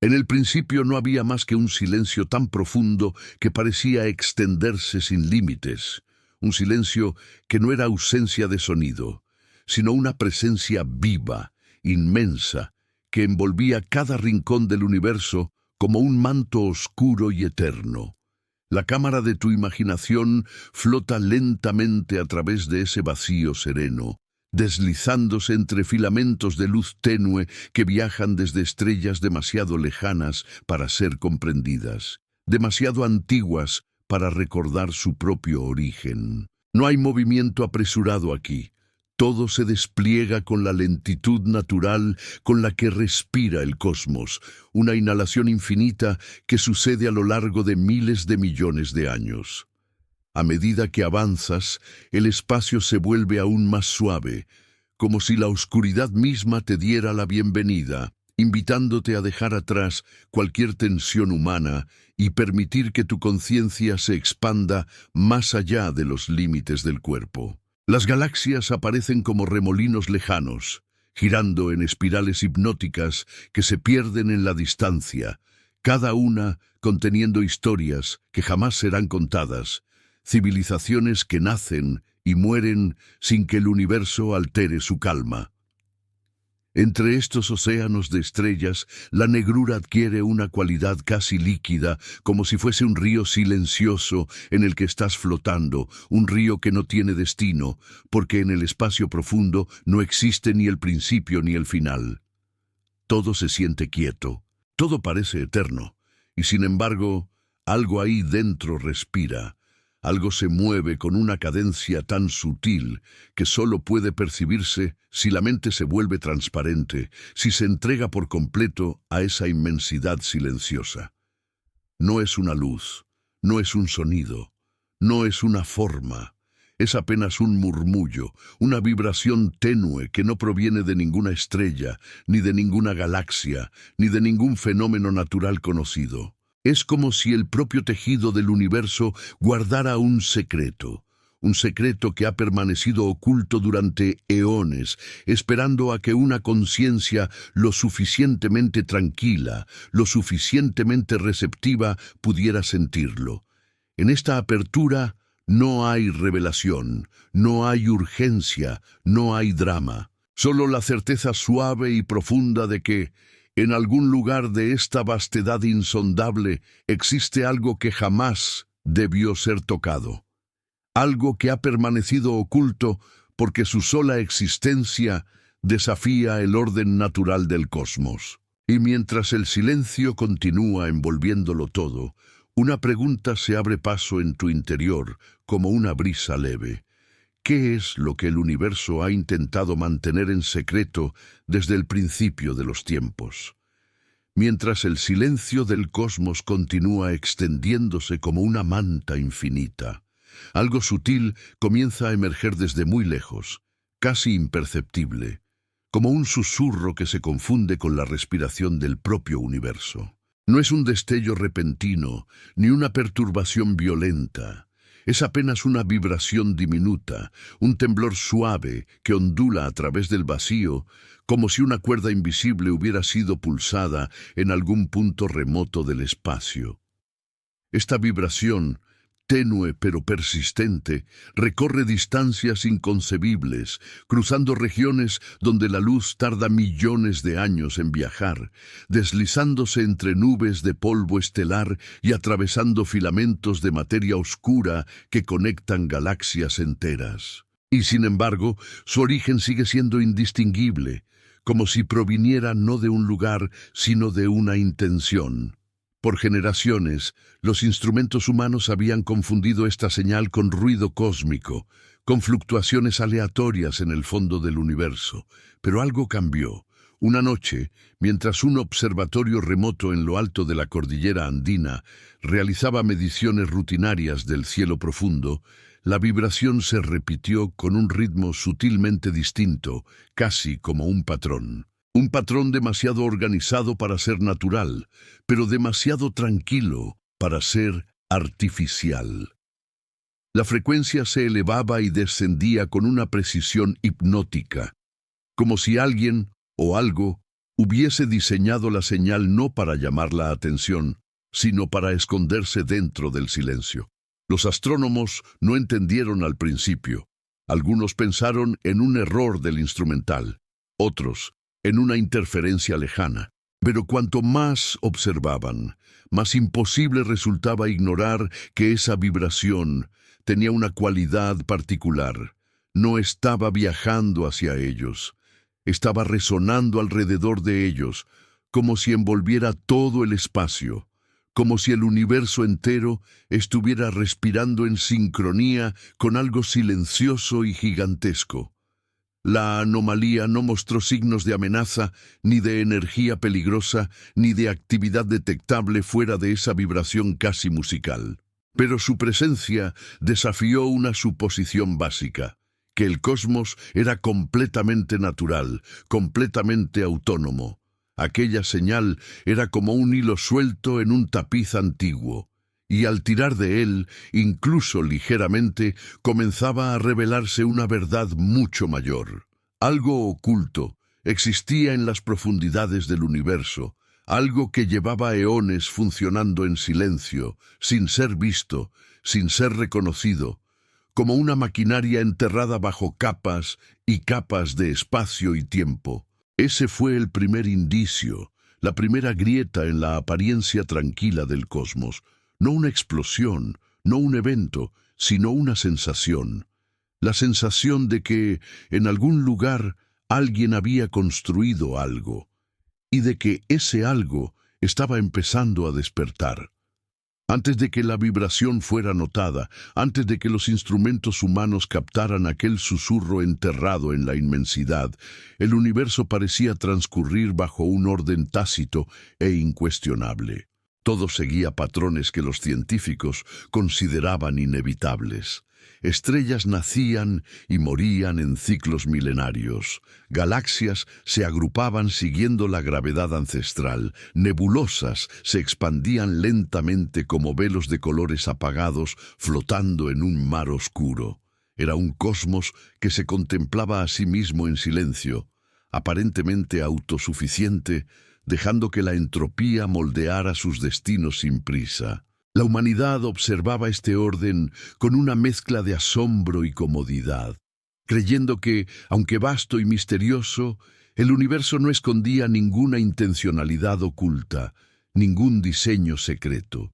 En el principio no había más que un silencio tan profundo que parecía extenderse sin límites, un silencio que no era ausencia de sonido, sino una presencia viva, inmensa, que envolvía cada rincón del universo como un manto oscuro y eterno. La cámara de tu imaginación flota lentamente a través de ese vacío sereno, deslizándose entre filamentos de luz tenue que viajan desde estrellas demasiado lejanas para ser comprendidas, demasiado antiguas para recordar su propio origen. No hay movimiento apresurado aquí. Todo se despliega con la lentitud natural con la que respira el cosmos, una inhalación infinita que sucede a lo largo de miles de millones de años. A medida que avanzas, el espacio se vuelve aún más suave, como si la oscuridad misma te diera la bienvenida, invitándote a dejar atrás cualquier tensión humana y permitir que tu conciencia se expanda más allá de los límites del cuerpo. Las galaxias aparecen como remolinos lejanos, girando en espirales hipnóticas que se pierden en la distancia, cada una conteniendo historias que jamás serán contadas, civilizaciones que nacen y mueren sin que el universo altere su calma. Entre estos océanos de estrellas, la negrura adquiere una cualidad casi líquida, como si fuese un río silencioso en el que estás flotando, un río que no tiene destino, porque en el espacio profundo no existe ni el principio ni el final. Todo se siente quieto, todo parece eterno, y sin embargo, algo ahí dentro respira. Algo se mueve con una cadencia tan sutil que solo puede percibirse si la mente se vuelve transparente, si se entrega por completo a esa inmensidad silenciosa. No es una luz, no es un sonido, no es una forma, es apenas un murmullo, una vibración tenue que no proviene de ninguna estrella, ni de ninguna galaxia, ni de ningún fenómeno natural conocido. Es como si el propio tejido del universo guardara un secreto que ha permanecido oculto durante eones, esperando a que una conciencia lo suficientemente tranquila, lo suficientemente receptiva pudiera sentirlo. En esta apertura no hay revelación, no hay urgencia, no hay drama, solo la certeza suave y profunda de que, en algún lugar de esta vastedad insondable existe algo que jamás debió ser tocado. Algo que ha permanecido oculto porque su sola existencia desafía el orden natural del cosmos. Y mientras el silencio continúa envolviéndolo todo, una pregunta se abre paso en tu interior como una brisa leve. ¿Qué es lo que el universo ha intentado mantener en secreto desde el principio de los tiempos? Mientras el silencio del cosmos continúa extendiéndose como una manta infinita, algo sutil comienza a emerger desde muy lejos, casi imperceptible, como un susurro que se confunde con la respiración del propio universo. No es un destello repentino, ni una perturbación violenta. Es apenas una vibración diminuta, un temblor suave que ondula a través del vacío, como si una cuerda invisible hubiera sido pulsada en algún punto remoto del espacio. Esta vibración, tenue pero persistente, recorre distancias inconcebibles, cruzando regiones donde la luz tarda millones de años en viajar, deslizándose entre nubes de polvo estelar y atravesando filamentos de materia oscura que conectan galaxias enteras. Y sin embargo, su origen sigue siendo indistinguible, como si proviniera no de un lugar, sino de una intención. Por generaciones, los instrumentos humanos habían confundido esta señal con ruido cósmico, con fluctuaciones aleatorias en el fondo del universo. Pero algo cambió. Una noche, mientras un observatorio remoto en lo alto de la cordillera andina realizaba mediciones rutinarias del cielo profundo, la vibración se repitió con un ritmo sutilmente distinto, casi como un patrón. Un patrón demasiado organizado para ser natural, pero demasiado tranquilo para ser artificial. La frecuencia se elevaba y descendía con una precisión hipnótica, como si alguien o algo hubiese diseñado la señal no para llamar la atención, sino para esconderse dentro del silencio. Los astrónomos no entendieron al principio. Algunos pensaron en un error del instrumental, otros en una interferencia lejana. Pero cuanto más observaban, más imposible resultaba ignorar que esa vibración tenía una cualidad particular. No estaba viajando hacia ellos, estaba resonando alrededor de ellos, como si envolviera todo el espacio, como si el universo entero estuviera respirando en sincronía con algo silencioso y gigantesco. La anomalía no mostró signos de amenaza, ni de energía peligrosa, ni de actividad detectable fuera de esa vibración casi musical. Pero su presencia desafió una suposición básica, que el cosmos era completamente natural, completamente autónomo. Aquella señal era como un hilo suelto en un tapiz antiguo, y al tirar de él, incluso ligeramente, comenzaba a revelarse una verdad mucho mayor. Algo oculto existía en las profundidades del universo, algo que llevaba eones funcionando en silencio, sin ser visto, sin ser reconocido, como una maquinaria enterrada bajo capas y capas de espacio y tiempo. Ese fue el primer indicio, la primera grieta en la apariencia tranquila del cosmos. No una explosión, no un evento, sino una sensación. La sensación de que, en algún lugar, alguien había construido algo, y de que ese algo estaba empezando a despertar. Antes de que la vibración fuera notada, antes de que los instrumentos humanos captaran aquel susurro enterrado en la inmensidad, el universo parecía transcurrir bajo un orden tácito e incuestionable. Todo seguía patrones que los científicos consideraban inevitables. Estrellas nacían y morían en ciclos milenarios. Galaxias se agrupaban siguiendo la gravedad ancestral. Nebulosas se expandían lentamente como velos de colores apagados flotando en un mar oscuro. Era un cosmos que se contemplaba a sí mismo en silencio, aparentemente autosuficiente, dejando que la entropía moldeara sus destinos sin prisa. La humanidad observaba este orden con una mezcla de asombro y comodidad, creyendo que, aunque vasto y misterioso, el universo no escondía ninguna intencionalidad oculta, ningún diseño secreto.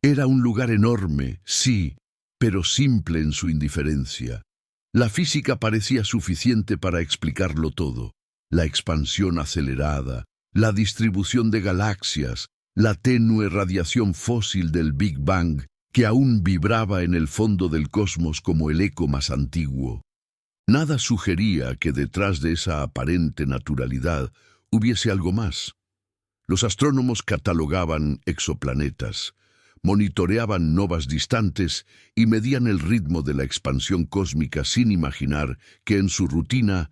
Era un lugar enorme, sí, pero simple en su indiferencia. La física parecía suficiente para explicarlo todo: la expansión acelerada, la distribución de galaxias, la tenue radiación fósil del Big Bang, que aún vibraba en el fondo del cosmos como el eco más antiguo. Nada sugería que detrás de esa aparente naturalidad hubiese algo más. Los astrónomos catalogaban exoplanetas, monitoreaban novas distantes y medían el ritmo de la expansión cósmica sin imaginar que en su rutina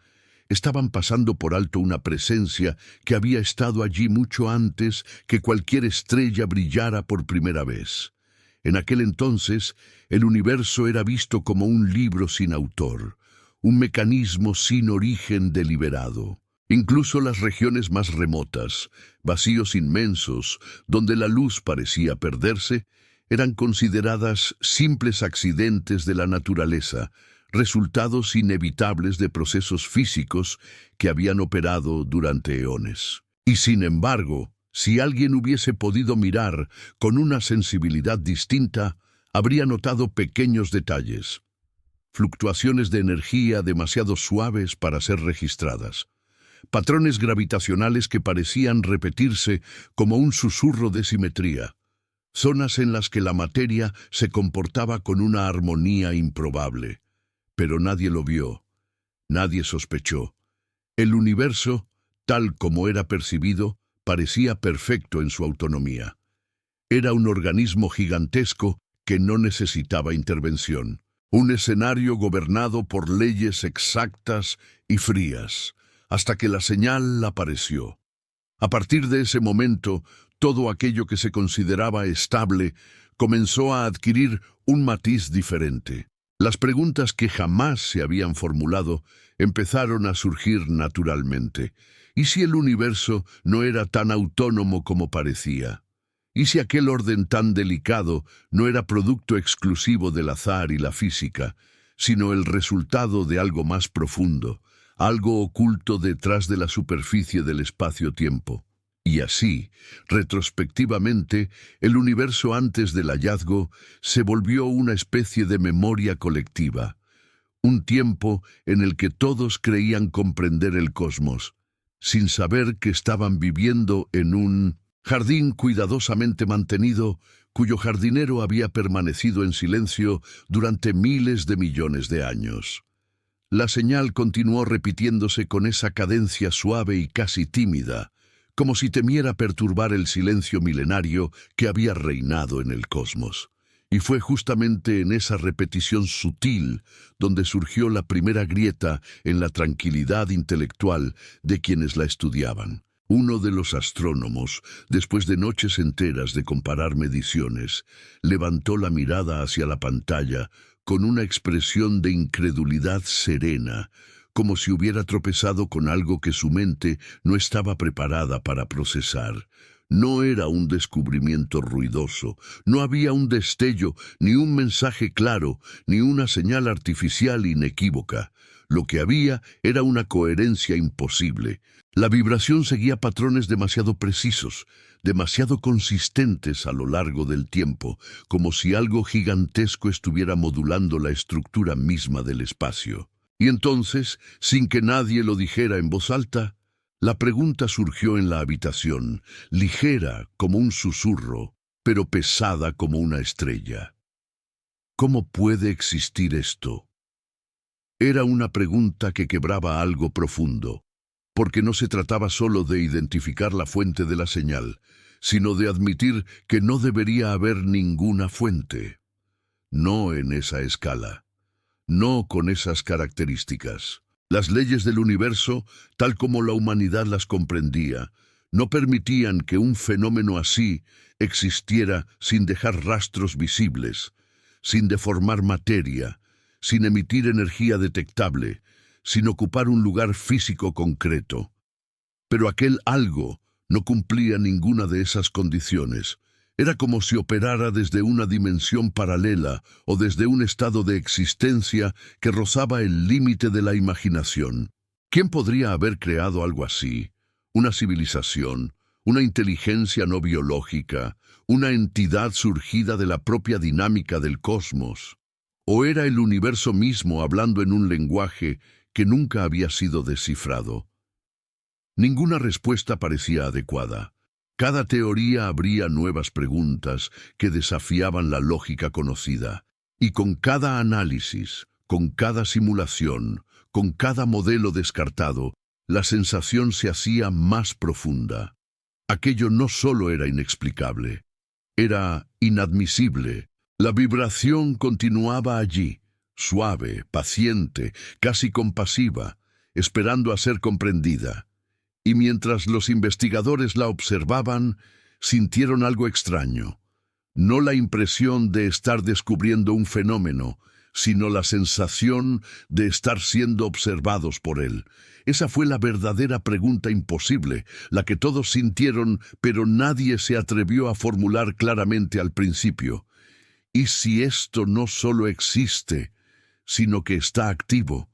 estaban pasando por alto una presencia que había estado allí mucho antes que cualquier estrella brillara por primera vez. En aquel entonces, el universo era visto como un libro sin autor, un mecanismo sin origen deliberado. Incluso las regiones más remotas, vacíos inmensos, donde la luz parecía perderse, eran consideradas simples accidentes de la naturaleza, resultados inevitables de procesos físicos que habían operado durante eones. Y sin embargo, si alguien hubiese podido mirar con una sensibilidad distinta, habría notado pequeños detalles, fluctuaciones de energía demasiado suaves para ser registradas, patrones gravitacionales que parecían repetirse como un susurro de simetría, zonas en las que la materia se comportaba con una armonía improbable. Pero nadie lo vio, nadie sospechó. El universo, tal como era percibido, parecía perfecto en su autonomía. Era un organismo gigantesco que no necesitaba intervención, un escenario gobernado por leyes exactas y frías, hasta que la señal apareció. A partir de ese momento, todo aquello que se consideraba estable comenzó a adquirir un matiz diferente. Las preguntas que jamás se habían formulado empezaron a surgir naturalmente. ¿Y si el universo no era tan autónomo como parecía? ¿Y si aquel orden tan delicado no era producto exclusivo del azar y la física, sino el resultado de algo más profundo, algo oculto detrás de la superficie del espacio-tiempo? Y así, retrospectivamente, el universo antes del hallazgo se volvió una especie de memoria colectiva, un tiempo en el que todos creían comprender el cosmos, sin saber que estaban viviendo en un jardín cuidadosamente mantenido, cuyo jardinero había permanecido en silencio durante miles de millones de años. La señal continuó repitiéndose con esa cadencia suave y casi tímida, como si temiera perturbar el silencio milenario que había reinado en el cosmos. Y fue justamente en esa repetición sutil donde surgió la primera grieta en la tranquilidad intelectual de quienes la estudiaban. Uno de los astrónomos, después de noches enteras de comparar mediciones, levantó la mirada hacia la pantalla con una expresión de incredulidad serena, como si hubiera tropezado con algo que su mente no estaba preparada para procesar. No era un descubrimiento ruidoso, no había un destello, ni un mensaje claro, ni una señal artificial inequívoca. Lo que había era una coherencia imposible. La vibración seguía patrones demasiado precisos, demasiado consistentes a lo largo del tiempo, como si algo gigantesco estuviera modulando la estructura misma del espacio. Y entonces, sin que nadie lo dijera en voz alta, la pregunta surgió en la habitación, ligera como un susurro, pero pesada como una estrella. ¿Cómo puede existir esto? Era una pregunta que quebraba algo profundo, porque no se trataba solo de identificar la fuente de la señal, sino de admitir que no debería haber ninguna fuente. No en esa escala, no con esas características. Las leyes del universo, tal como la humanidad las comprendía, no permitían que un fenómeno así existiera sin dejar rastros visibles, sin deformar materia, sin emitir energía detectable, sin ocupar un lugar físico concreto. Pero aquel algo no cumplía ninguna de esas condiciones. Era como si operara desde una dimensión paralela o desde un estado de existencia que rozaba el límite de la imaginación. ¿Quién podría haber creado algo así? Una civilización, una inteligencia no biológica, una entidad surgida de la propia dinámica del cosmos. ¿O era el universo mismo hablando en un lenguaje que nunca había sido descifrado? Ninguna respuesta parecía adecuada. Cada teoría abría nuevas preguntas que desafiaban la lógica conocida, y con cada análisis, con cada simulación, con cada modelo descartado, la sensación se hacía más profunda. Aquello no solo era inexplicable, era inadmisible. La vibración continuaba allí, suave, paciente, casi compasiva, esperando a ser comprendida. Y mientras los investigadores la observaban, sintieron algo extraño. No la impresión de estar descubriendo un fenómeno, sino la sensación de estar siendo observados por él. Esa fue la verdadera pregunta imposible, la que todos sintieron, pero nadie se atrevió a formular claramente al principio. ¿Y si esto no solo existe, sino que está activo?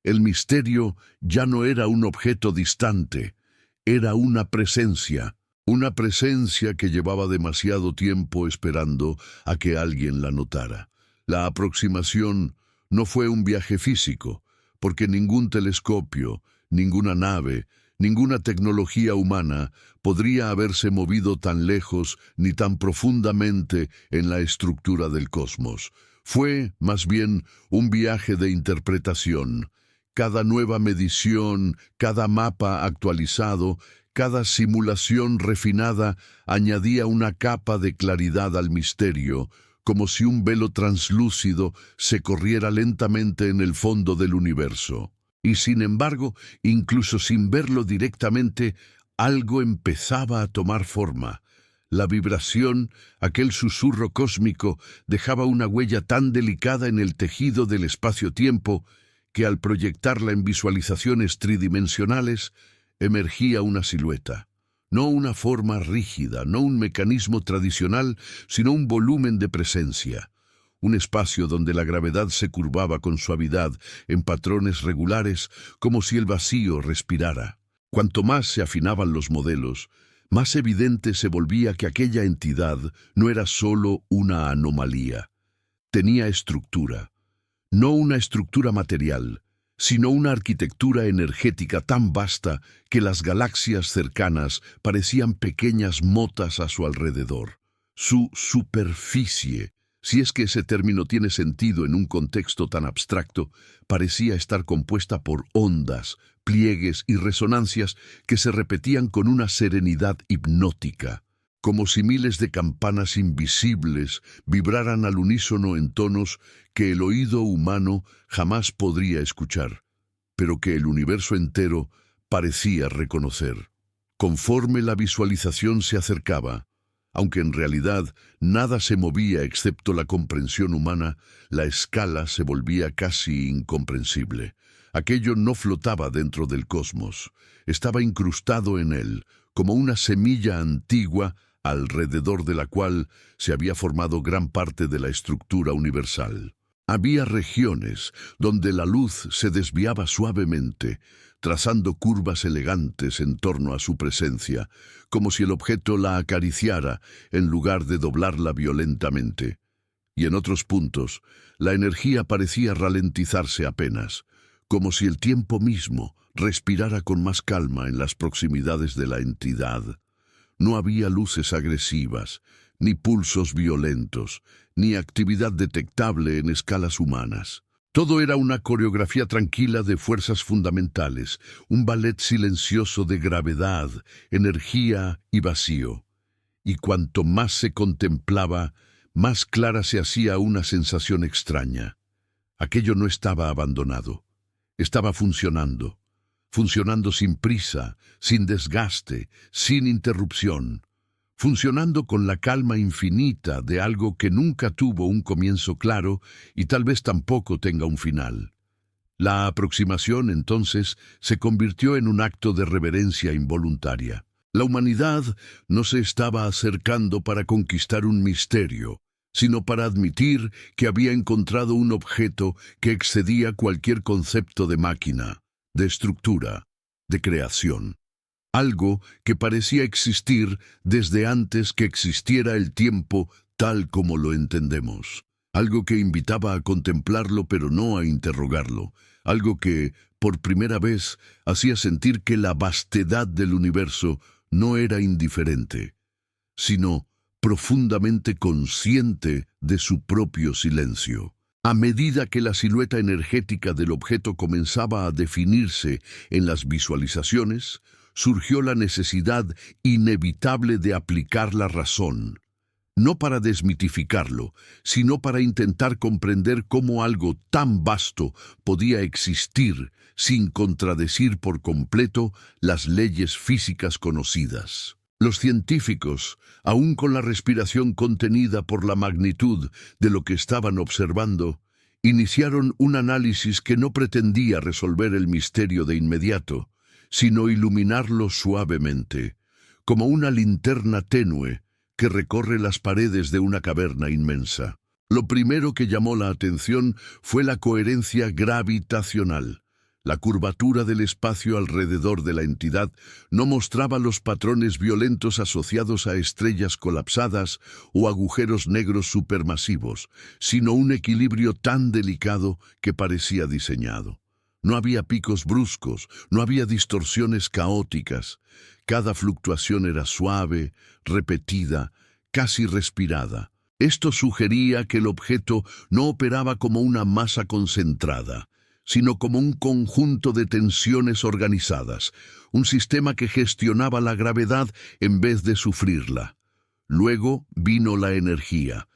El misterio ya no era un objeto distante, era una presencia que llevaba demasiado tiempo esperando a que alguien la notara. La aproximación no fue un viaje físico, porque ningún telescopio, ninguna nave, ninguna tecnología humana podría haberse movido tan lejos ni tan profundamente en la estructura del cosmos. Fue, más bien, un viaje de interpretación. Cada nueva medición, cada mapa actualizado, cada simulación refinada añadía una capa de claridad al misterio, como si un velo translúcido se corriera lentamente en el fondo del universo. Y sin embargo, incluso sin verlo directamente, algo empezaba a tomar forma. La vibración, aquel susurro cósmico, dejaba una huella tan delicada en el tejido del espacio-tiempo que al proyectarla en visualizaciones tridimensionales, emergía una silueta. No una forma rígida, no un mecanismo tradicional, sino un volumen de presencia. Un espacio donde la gravedad se curvaba con suavidad en patrones regulares, como si el vacío respirara. Cuanto más se afinaban los modelos, más evidente se volvía que aquella entidad no era solo una anomalía. Tenía estructura, no una estructura material, sino una arquitectura energética tan vasta que las galaxias cercanas parecían pequeñas motas a su alrededor. Su superficie, si es que ese término tiene sentido en un contexto tan abstracto, parecía estar compuesta por ondas, pliegues y resonancias que se repetían con una serenidad hipnótica, como si miles de campanas invisibles vibraran al unísono en tonos que el oído humano jamás podría escuchar, pero que el universo entero parecía reconocer. Conforme la visualización se acercaba, aunque en realidad nada se movía excepto la comprensión humana, la escala se volvía casi incomprensible. Aquello no flotaba dentro del cosmos, estaba incrustado en él, como una semilla antigua alrededor de la cual se había formado gran parte de la estructura universal. Había regiones donde la luz se desviaba suavemente, trazando curvas elegantes en torno a su presencia, como si el objeto la acariciara en lugar de doblarla violentamente. Y en otros puntos, la energía parecía ralentizarse apenas, como si el tiempo mismo respirara con más calma en las proximidades de la entidad. No había luces agresivas, ni pulsos violentos, ni actividad detectable en escalas humanas. Todo era una coreografía tranquila de fuerzas fundamentales, un ballet silencioso de gravedad, energía y vacío. Y cuanto más se contemplaba, más clara se hacía una sensación extraña. Aquello no estaba abandonado. Estaba funcionando sin prisa, sin desgaste, sin interrupción, funcionando con la calma infinita de algo que nunca tuvo un comienzo claro y tal vez tampoco tenga un final. La aproximación, entonces, se convirtió en un acto de reverencia involuntaria. La humanidad no se estaba acercando para conquistar un misterio, sino para admitir que había encontrado un objeto que excedía cualquier concepto de máquina, de estructura, de creación. Algo que parecía existir desde antes que existiera el tiempo tal como lo entendemos. Algo que invitaba a contemplarlo pero no a interrogarlo. Algo que, por primera vez, hacía sentir que la vastedad del universo no era indiferente, sino profundamente consciente de su propio silencio. A medida que la silueta energética del objeto comenzaba a definirse en las visualizaciones, surgió la necesidad inevitable de aplicar la razón, no para desmitificarlo, sino para intentar comprender cómo algo tan vasto podía existir sin contradecir por completo las leyes físicas conocidas. Los científicos, aun con la respiración contenida por la magnitud de lo que estaban observando, iniciaron un análisis que no pretendía resolver el misterio de inmediato, sino iluminarlo suavemente, como una linterna tenue que recorre las paredes de una caverna inmensa. Lo primero que llamó la atención fue la coherencia gravitacional. La curvatura del espacio alrededor de la entidad no mostraba los patrones violentos asociados a estrellas colapsadas o agujeros negros supermasivos, sino un equilibrio tan delicado que parecía diseñado. No había picos bruscos, no había distorsiones caóticas. Cada fluctuación era suave, repetida, casi respirada. Esto sugería que el objeto no operaba como una masa concentrada, sino como un conjunto de tensiones organizadas, un sistema que gestionaba la gravedad en vez de sufrirla. Luego vino la energía.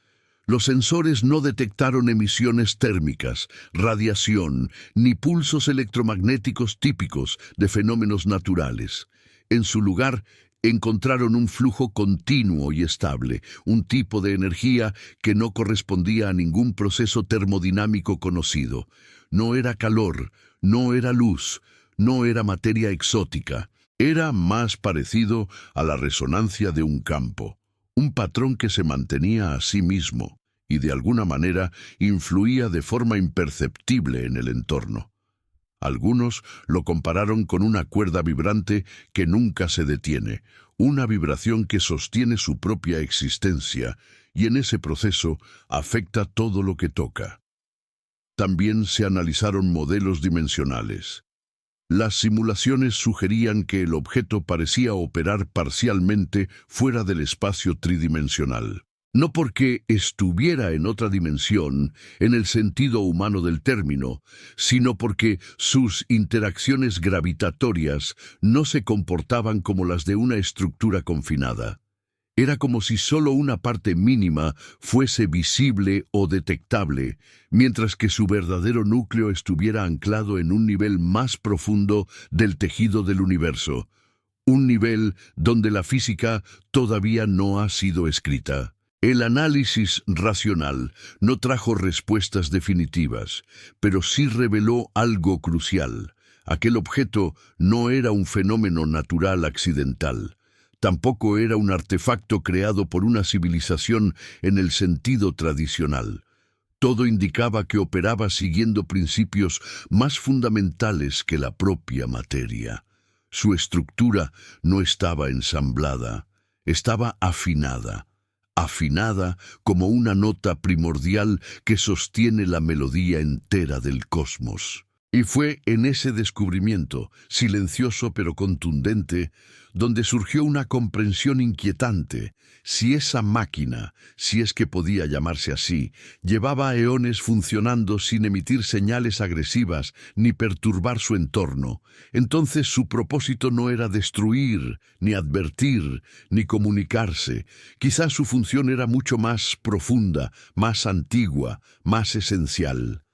Los sensores no detectaron emisiones térmicas, radiación, ni pulsos electromagnéticos típicos de fenómenos naturales. En su lugar, Encontraron un flujo continuo y estable, un tipo de energía que no correspondía a ningún proceso termodinámico conocido. No era calor, no era luz, no era materia exótica. Era más parecido a la resonancia de un campo, un patrón que se mantenía a sí mismo y de alguna manera influía de forma imperceptible en el entorno. Algunos lo compararon con una cuerda vibrante que nunca se detiene, una vibración que sostiene su propia existencia y en ese proceso afecta todo lo que toca. También se analizaron modelos dimensionales. Las simulaciones sugerían que el objeto parecía operar parcialmente fuera del espacio tridimensional. No porque estuviera en otra dimensión, en el sentido humano del término, sino porque sus interacciones gravitatorias no se comportaban como las de una estructura confinada. Era como si solo una parte mínima fuese visible o detectable, mientras que su verdadero núcleo estuviera anclado en un nivel más profundo del tejido del universo, un nivel donde la física todavía no ha sido escrita. El análisis racional no trajo respuestas definitivas, pero sí reveló algo crucial. Aquel objeto no era un fenómeno natural accidental. Tampoco era un artefacto creado por una civilización en el sentido tradicional. Todo indicaba que operaba siguiendo principios más fundamentales que la propia materia. Su estructura no estaba ensamblada, estaba afinada como una nota primordial que sostiene la melodía entera del cosmos. Y fue en ese descubrimiento, silencioso pero contundente, donde surgió una comprensión inquietante. Si esa máquina, si es que podía llamarse así, llevaba eones funcionando sin emitir señales agresivas ni perturbar su entorno, entonces su propósito no era destruir, ni advertir, ni comunicarse. Quizás su función era mucho más profunda, más antigua, más esencial.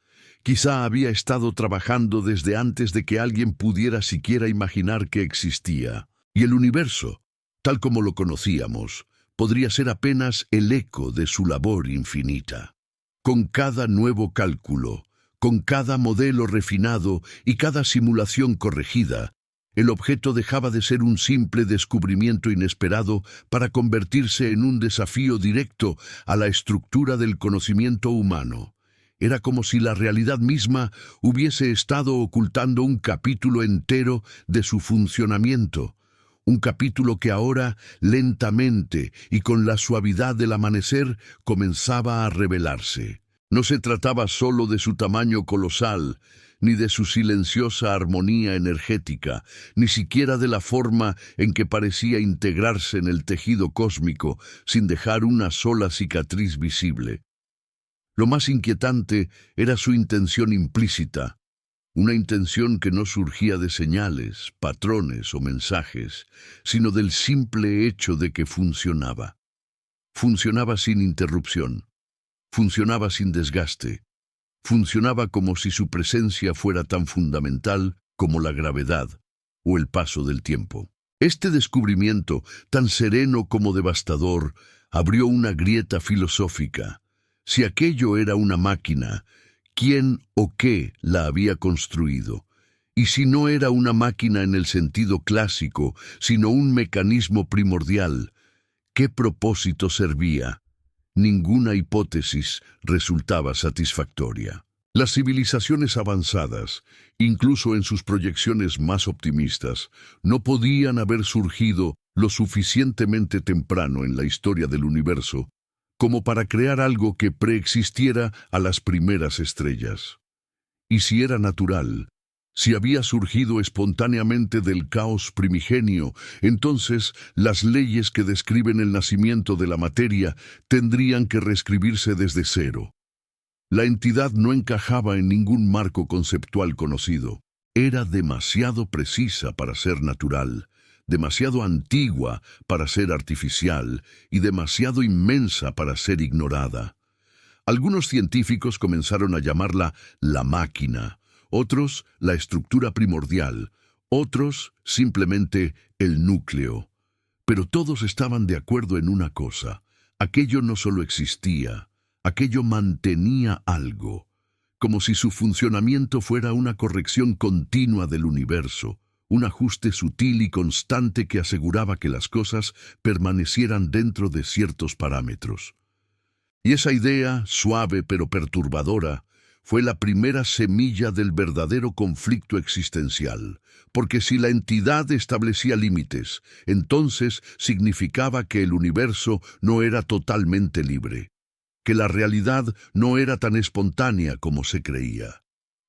Quizá había estado trabajando desde antes de que alguien pudiera siquiera imaginar que existía. Y el universo, tal como lo conocíamos, podría ser apenas el eco de su labor infinita. Con cada nuevo cálculo, con cada modelo refinado y cada simulación corregida, el objeto dejaba de ser un simple descubrimiento inesperado para convertirse en un desafío directo a la estructura del conocimiento humano. Era como si la realidad misma hubiese estado ocultando un capítulo entero de su funcionamiento, un capítulo que ahora, lentamente y con la suavidad del amanecer, comenzaba a revelarse. No se trataba solo de su tamaño colosal, ni de su silenciosa armonía energética, ni siquiera de la forma en que parecía integrarse en el tejido cósmico sin dejar una sola cicatriz visible. Lo más inquietante era su intención implícita, una intención que no surgía de señales, patrones o mensajes, sino del simple hecho de que funcionaba. Funcionaba sin interrupción, funcionaba sin desgaste, funcionaba como si su presencia fuera tan fundamental como la gravedad o el paso del tiempo. Este descubrimiento, tan sereno como devastador, abrió una grieta filosófica. Si aquello era una máquina, ¿quién o qué la había construido? Y si no era una máquina en el sentido clásico, sino un mecanismo primordial, ¿qué propósito servía? Ninguna hipótesis resultaba satisfactoria. Las civilizaciones avanzadas, incluso en sus proyecciones más optimistas, no podían haber surgido lo suficientemente temprano en la historia del universo como para crear algo que preexistiera a las primeras estrellas. Y si era natural, si había surgido espontáneamente del caos primigenio, entonces las leyes que describen el nacimiento de la materia tendrían que reescribirse desde cero. La entidad no encajaba en ningún marco conceptual conocido. Era demasiado precisa para ser natural, demasiado antigua para ser artificial y demasiado inmensa para ser ignorada. Algunos científicos comenzaron a llamarla la máquina, otros la estructura primordial, otros simplemente el núcleo. Pero todos estaban de acuerdo en una cosa: aquello no solo existía, aquello mantenía algo, como si su funcionamiento fuera una corrección continua del universo, un ajuste sutil y constante que aseguraba que las cosas permanecieran dentro de ciertos parámetros. Y esa idea, suave pero perturbadora, fue la primera semilla del verdadero conflicto existencial, porque si la entidad establecía límites, entonces significaba que el universo no era totalmente libre, que la realidad no era tan espontánea como se creía,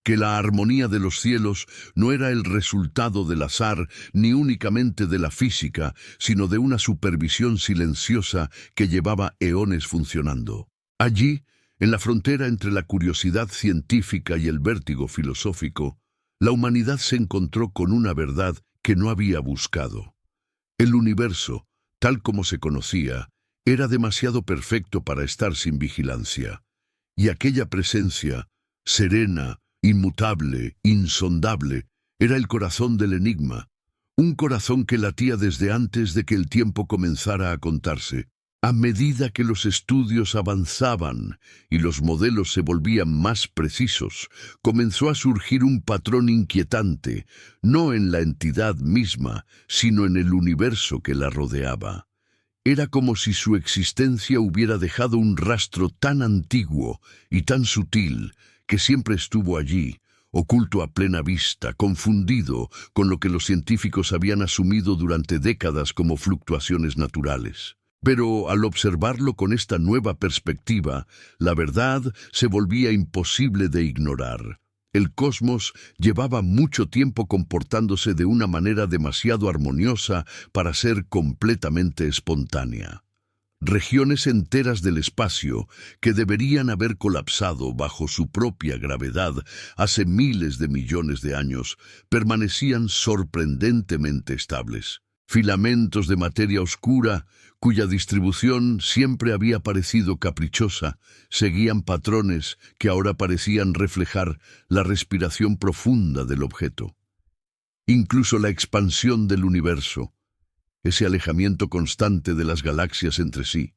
que la armonía de los cielos no era el resultado del azar ni únicamente de la física, sino de una supervisión silenciosa que llevaba eones funcionando. Allí, en la frontera entre la curiosidad científica y el vértigo filosófico, la humanidad se encontró con una verdad que no había buscado. El universo, tal como se conocía, era demasiado perfecto para estar sin vigilancia, y aquella presencia, serena, inmutable, insondable, era el corazón del enigma, un corazón que latía desde antes de que el tiempo comenzara a contarse. A medida que los estudios avanzaban y los modelos se volvían más precisos, comenzó a surgir un patrón inquietante, no en la entidad misma, sino en el universo que la rodeaba. Era como si su existencia hubiera dejado un rastro tan antiguo y tan sutil que siempre estuvo allí, oculto a plena vista, confundido con lo que los científicos habían asumido durante décadas como fluctuaciones naturales. Pero al observarlo con esta nueva perspectiva, la verdad se volvía imposible de ignorar. El cosmos llevaba mucho tiempo comportándose de una manera demasiado armoniosa para ser completamente espontánea. Regiones enteras del espacio, que deberían haber colapsado bajo su propia gravedad hace miles de millones de años, permanecían sorprendentemente estables. Filamentos de materia oscura, cuya distribución siempre había parecido caprichosa, seguían patrones que ahora parecían reflejar la respiración profunda del objeto. Incluso la expansión del universo, ese alejamiento constante de las galaxias entre sí,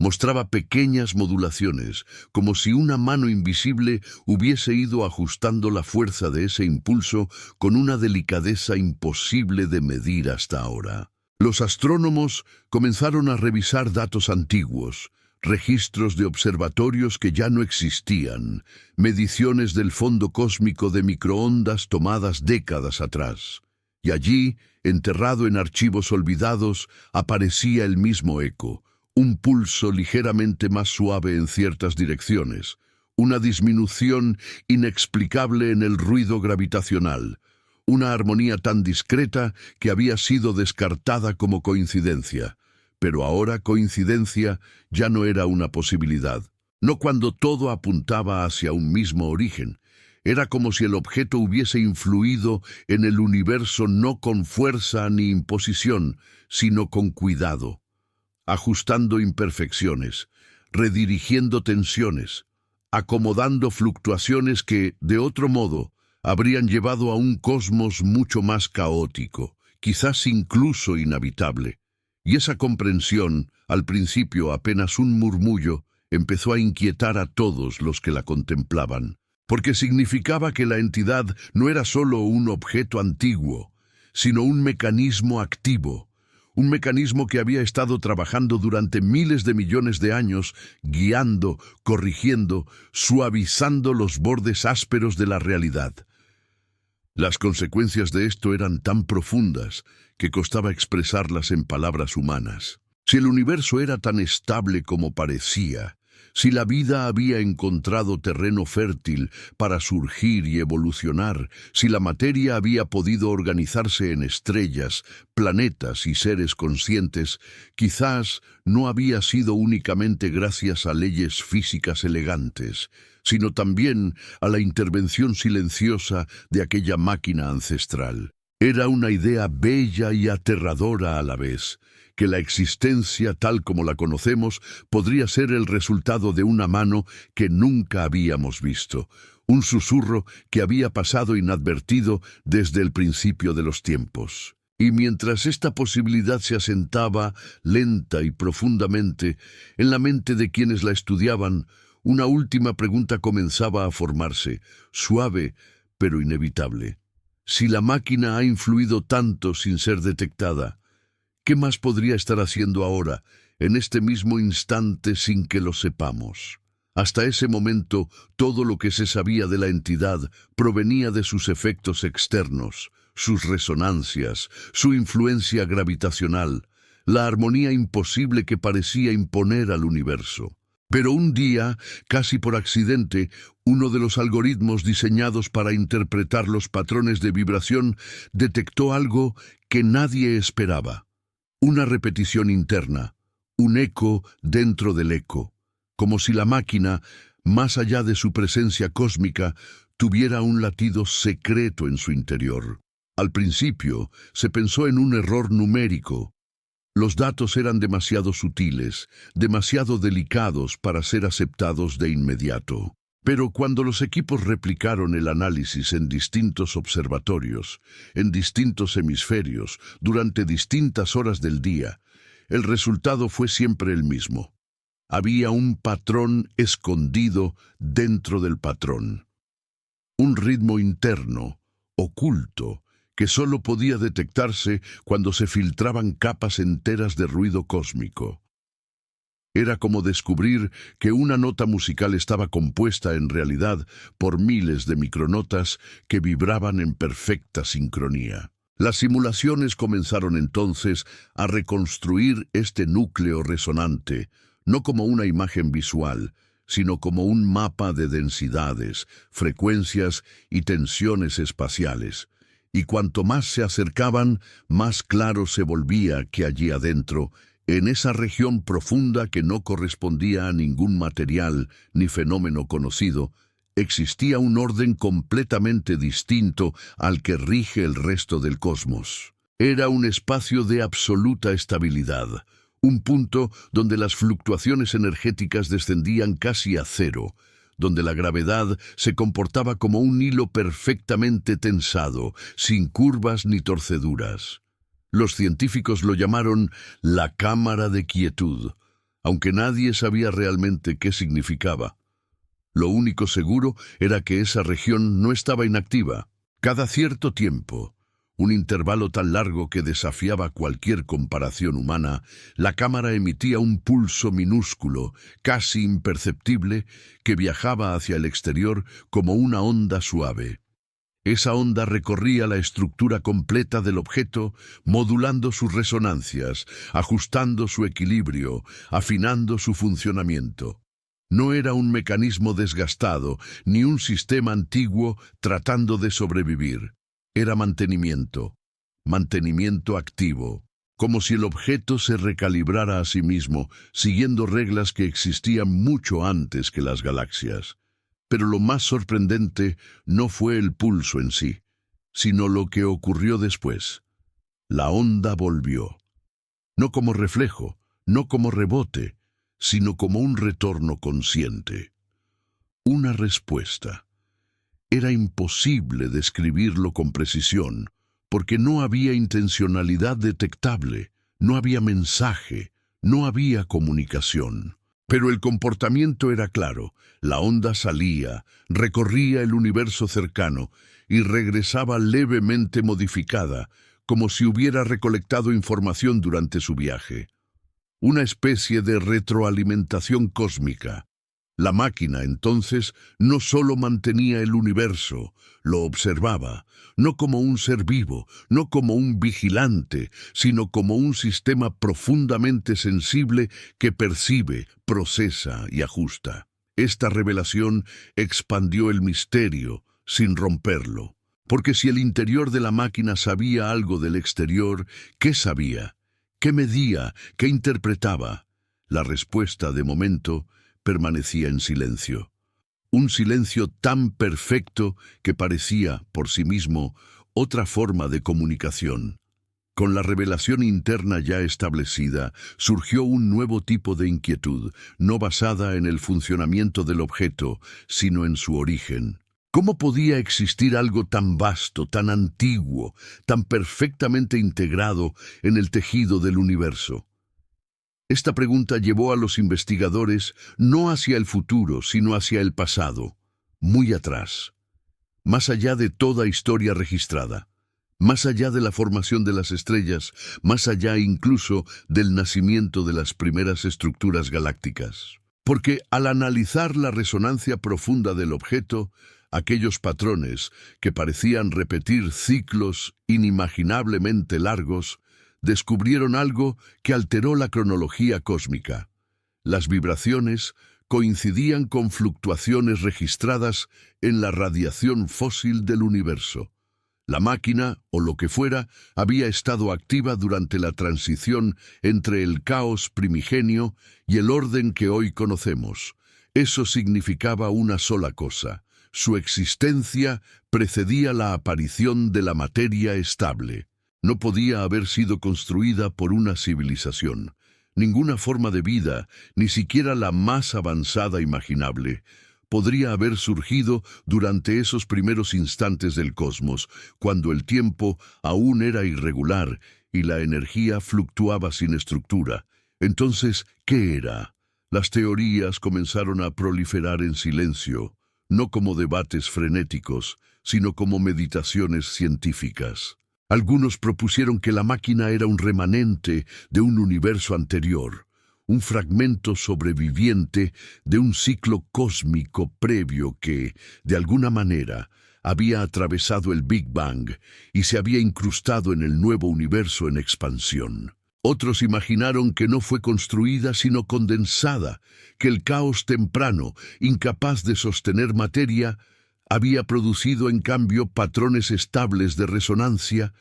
mostraba pequeñas modulaciones, como si una mano invisible hubiese ido ajustando la fuerza de ese impulso con una delicadeza imposible de medir hasta ahora. Los astrónomos comenzaron a revisar datos antiguos, registros de observatorios que ya no existían, mediciones del fondo cósmico de microondas tomadas décadas atrás. Y allí, enterrado en archivos olvidados, aparecía el mismo eco, un pulso ligeramente más suave en ciertas direcciones, una disminución inexplicable en el ruido gravitacional, una armonía tan discreta que había sido descartada como coincidencia. Pero ahora coincidencia ya no era una posibilidad, no cuando todo apuntaba hacia un mismo origen. Era como si el objeto hubiese influido en el universo no con fuerza ni imposición, sino con cuidado, ajustando imperfecciones, redirigiendo tensiones, acomodando fluctuaciones que, de otro modo, habrían llevado a un cosmos mucho más caótico, quizás incluso inhabitable. Y esa comprensión, al principio apenas un murmullo, empezó a inquietar a todos los que la contemplaban, porque significaba que la entidad no era solo un objeto antiguo, sino un mecanismo activo, un mecanismo que había estado trabajando durante miles de millones de años, guiando, corrigiendo, suavizando los bordes ásperos de la realidad. Las consecuencias de esto eran tan profundas que costaba expresarlas en palabras humanas. Si el universo era tan estable como parecía, si la vida había encontrado terreno fértil para surgir y evolucionar, si la materia había podido organizarse en estrellas, planetas y seres conscientes, quizás no había sido únicamente gracias a leyes físicas elegantes, sino también a la intervención silenciosa de aquella máquina ancestral. Era una idea bella y aterradora a la vez, que la existencia tal como la conocemos podría ser el resultado de una mano que nunca habíamos visto, un susurro que había pasado inadvertido desde el principio de los tiempos. Y mientras esta posibilidad se asentaba lenta y profundamente en la mente de quienes la estudiaban, una última pregunta comenzaba a formarse, suave pero inevitable. Si la máquina ha influido tanto sin ser detectada, ¿qué más podría estar haciendo ahora, en este mismo instante, sin que lo sepamos? Hasta ese momento, todo lo que se sabía de la entidad provenía de sus efectos externos, sus resonancias, su influencia gravitacional, la armonía imposible que parecía imponer al universo. Pero un día, casi por accidente, uno de los algoritmos diseñados para interpretar los patrones de vibración detectó algo que nadie esperaba. Una repetición interna, un eco dentro del eco, como si la máquina, más allá de su presencia cósmica, tuviera un latido secreto en su interior. Al principio, se pensó en un error numérico. Los datos eran demasiado sutiles, demasiado delicados para ser aceptados de inmediato. Pero cuando los equipos replicaron el análisis en distintos observatorios, en distintos hemisferios, durante distintas horas del día, el resultado fue siempre el mismo. Había un patrón escondido dentro del patrón. Un ritmo interno, oculto, que solo podía detectarse cuando se filtraban capas enteras de ruido cósmico. Era como descubrir que una nota musical estaba compuesta en realidad por miles de micronotas que vibraban en perfecta sincronía. Las simulaciones comenzaron entonces a reconstruir este núcleo resonante, no como una imagen visual, sino como un mapa de densidades, frecuencias y tensiones espaciales. Y cuanto más se acercaban, más claro se volvía que allí adentro, en esa región profunda que no correspondía a ningún material ni fenómeno conocido, existía un orden completamente distinto al que rige el resto del cosmos. Era un espacio de absoluta estabilidad, un punto donde las fluctuaciones energéticas descendían casi a cero, donde la gravedad se comportaba como un hilo perfectamente tensado, sin curvas ni torceduras. Los científicos lo llamaron la cámara de quietud, aunque nadie sabía realmente qué significaba. Lo único seguro era que esa región no estaba inactiva. Cada cierto tiempo, un intervalo tan largo que desafiaba cualquier comparación humana, la cámara emitía un pulso minúsculo, casi imperceptible, que viajaba hacia el exterior como una onda suave. Esa onda recorría la estructura completa del objeto, modulando sus resonancias, ajustando su equilibrio, afinando su funcionamiento. No era un mecanismo desgastado, ni un sistema antiguo tratando de sobrevivir. Era mantenimiento activo, como si el objeto se recalibrara a sí mismo, siguiendo reglas que existían mucho antes que las galaxias. Pero lo más sorprendente no fue el pulso en sí, sino lo que ocurrió después. La onda volvió. No como reflejo, no como rebote, sino como un retorno consciente. Una respuesta. Era imposible describirlo con precisión, porque no había intencionalidad detectable, no había mensaje, no había comunicación. Pero el comportamiento era claro. La onda salía, recorría el universo cercano y regresaba levemente modificada, como si hubiera recolectado información durante su viaje. Una especie de retroalimentación cósmica. La máquina, entonces, no solo mantenía el universo, lo observaba, no como un ser vivo, no como un vigilante, sino como un sistema profundamente sensible que percibe, procesa y ajusta. Esta revelación expandió el misterio, sin romperlo. Porque si el interior de la máquina sabía algo del exterior, ¿qué sabía? ¿Qué medía? ¿Qué interpretaba? La respuesta, de momento, permanecía en silencio. Un silencio tan perfecto que parecía, por sí mismo, otra forma de comunicación. Con la revelación interna ya establecida, surgió un nuevo tipo de inquietud, no basada en el funcionamiento del objeto, sino en su origen. ¿Cómo podía existir algo tan vasto, tan antiguo, tan perfectamente integrado en el tejido del universo? Esta pregunta llevó a los investigadores no hacia el futuro, sino hacia el pasado, muy atrás, más allá de toda historia registrada, más allá de la formación de las estrellas, más allá incluso del nacimiento de las primeras estructuras galácticas. Porque al analizar la resonancia profunda del objeto, aquellos patrones que parecían repetir ciclos inimaginablemente largos, descubrieron algo que alteró la cronología cósmica. Las vibraciones coincidían con fluctuaciones registradas en la radiación fósil del universo. La máquina, o lo que fuera, había estado activa durante la transición entre el caos primigenio y el orden que hoy conocemos. Eso significaba una sola cosa: su existencia precedía la aparición de la materia estable. No podía haber sido construida por una civilización. Ninguna forma de vida, ni siquiera la más avanzada imaginable, podría haber surgido durante esos primeros instantes del cosmos, cuando el tiempo aún era irregular y la energía fluctuaba sin estructura. Entonces, ¿qué era? Las teorías comenzaron a proliferar en silencio, no como debates frenéticos, sino como meditaciones científicas. Algunos propusieron que la máquina era un remanente de un universo anterior, un fragmento sobreviviente de un ciclo cósmico previo que, de alguna manera, había atravesado el Big Bang y se había incrustado en el nuevo universo en expansión. Otros imaginaron que no fue construida sino condensada, que el caos temprano, incapaz de sostener materia, había producido en cambio patrones estables de resonancia,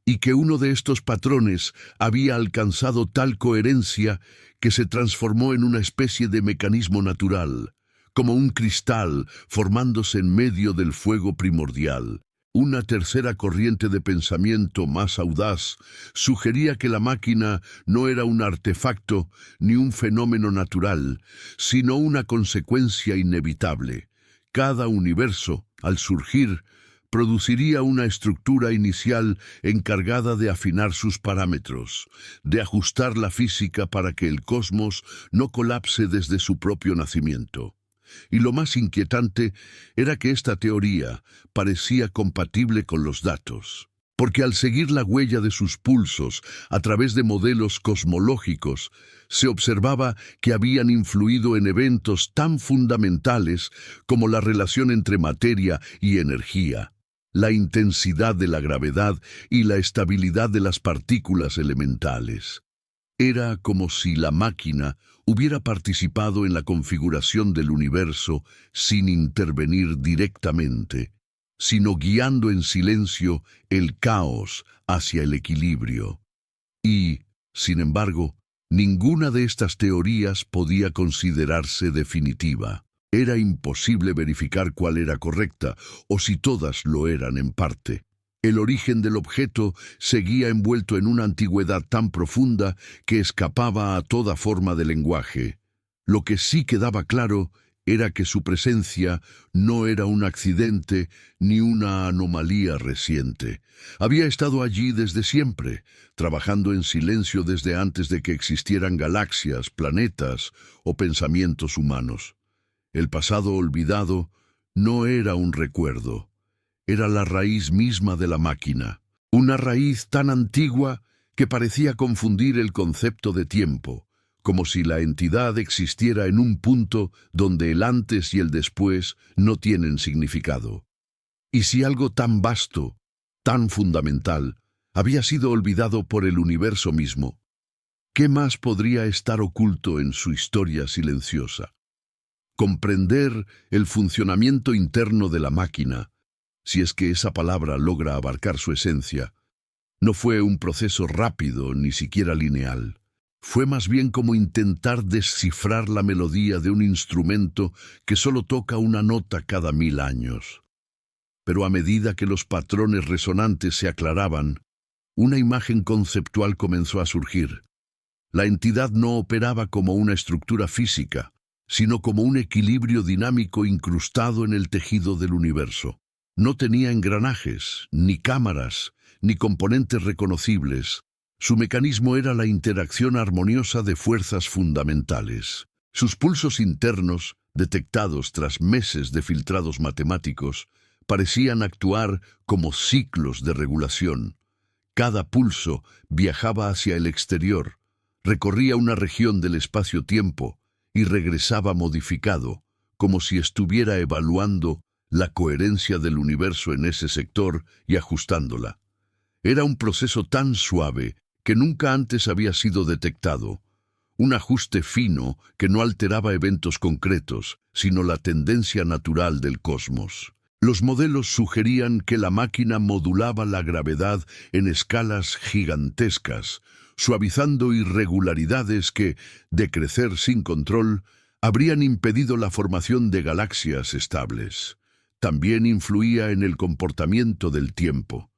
y que uno de estos patrones había alcanzado tal coherencia que se transformó en una especie de mecanismo natural, como un cristal formándose en medio del fuego primordial. Una tercera corriente de pensamiento más audaz sugería que la máquina no era un artefacto ni un fenómeno natural, sino una consecuencia inevitable. Cada universo, al surgir, produciría una estructura inicial encargada de afinar sus parámetros, de ajustar la física para que el cosmos no colapse desde su propio nacimiento. Y lo más inquietante era que esta teoría parecía compatible con los datos, porque al seguir la huella de sus pulsos a través de modelos cosmológicos, se observaba que habían influido en eventos tan fundamentales como la relación entre materia y energía, la intensidad de la gravedad y la estabilidad de las partículas elementales. Era como si la máquina hubiera participado en la configuración del universo sin intervenir directamente, sino guiando en silencio el caos hacia el equilibrio. Y, sin embargo, ninguna de estas teorías podía considerarse definitiva. Era imposible verificar cuál era correcta, o si todas lo eran en parte. El origen del objeto seguía envuelto en una antigüedad tan profunda que escapaba a toda forma de lenguaje. Lo que sí quedaba claro era que su presencia no era un accidente ni una anomalía reciente. Había estado allí desde siempre, trabajando en silencio desde antes de que existieran galaxias, planetas o pensamientos humanos. El pasado olvidado no era un recuerdo. Era la raíz misma de la máquina, una raíz tan antigua que parecía confundir el concepto de tiempo, como si la entidad existiera en un punto donde el antes y el después no tienen significado. Y si algo tan vasto, tan fundamental, había sido olvidado por el universo mismo, ¿qué más podría estar oculto en su historia silenciosa? Comprender el funcionamiento interno de la máquina, si es que esa palabra logra abarcar su esencia, no fue un proceso rápido ni siquiera lineal. Fue más bien como intentar descifrar la melodía de un instrumento que solo toca una nota cada 1000 años. Pero a medida que los patrones resonantes se aclaraban, una imagen conceptual comenzó a surgir. La entidad no operaba como una estructura física, sino como un equilibrio dinámico incrustado en el tejido del universo. No tenía engranajes, ni cámaras, ni componentes reconocibles. Su mecanismo era la interacción armoniosa de fuerzas fundamentales. Sus pulsos internos, detectados tras meses de filtrados matemáticos, parecían actuar como ciclos de regulación. Cada pulso viajaba hacia el exterior, recorría una región del espacio-tiempo y regresaba modificado, como si estuviera evaluando la coherencia del universo en ese sector y ajustándola. Era un proceso tan suave que nunca antes había sido detectado, un ajuste fino que no alteraba eventos concretos, sino la tendencia natural del cosmos. Los modelos sugerían que la máquina modulaba la gravedad en escalas gigantescas, suavizando irregularidades que, de crecer sin control, habrían impedido la formación de galaxias estables. También influía en el comportamiento del tiempo.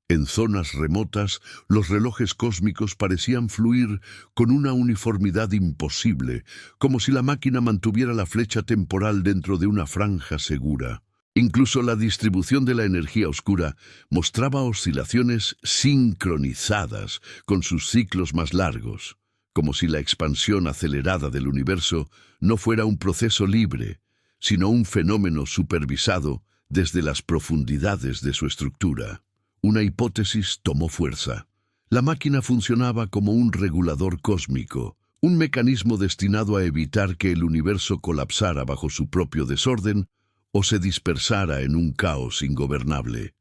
En zonas remotas, los relojes cósmicos parecían fluir con una uniformidad imposible, como si la máquina mantuviera la flecha temporal dentro de una franja segura. Incluso la distribución de la energía oscura mostraba oscilaciones sincronizadas con sus ciclos más largos, como si la expansión acelerada del universo no fuera un proceso libre, sino un fenómeno supervisado desde las profundidades de su estructura. Una hipótesis tomó fuerza. La máquina funcionaba como un regulador cósmico, un mecanismo destinado a evitar que el universo colapsara bajo su propio desorden o se dispersara en un caos ingobernable.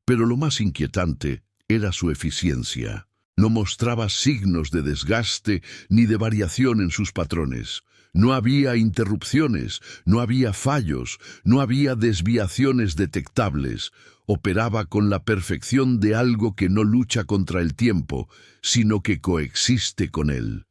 Pero lo más inquietante era su eficiencia. No mostraba signos de desgaste ni de variación en sus patrones. No había interrupciones, no había fallos, no había desviaciones detectables. Operaba con la perfección de algo que no lucha contra el tiempo, sino que coexiste con él.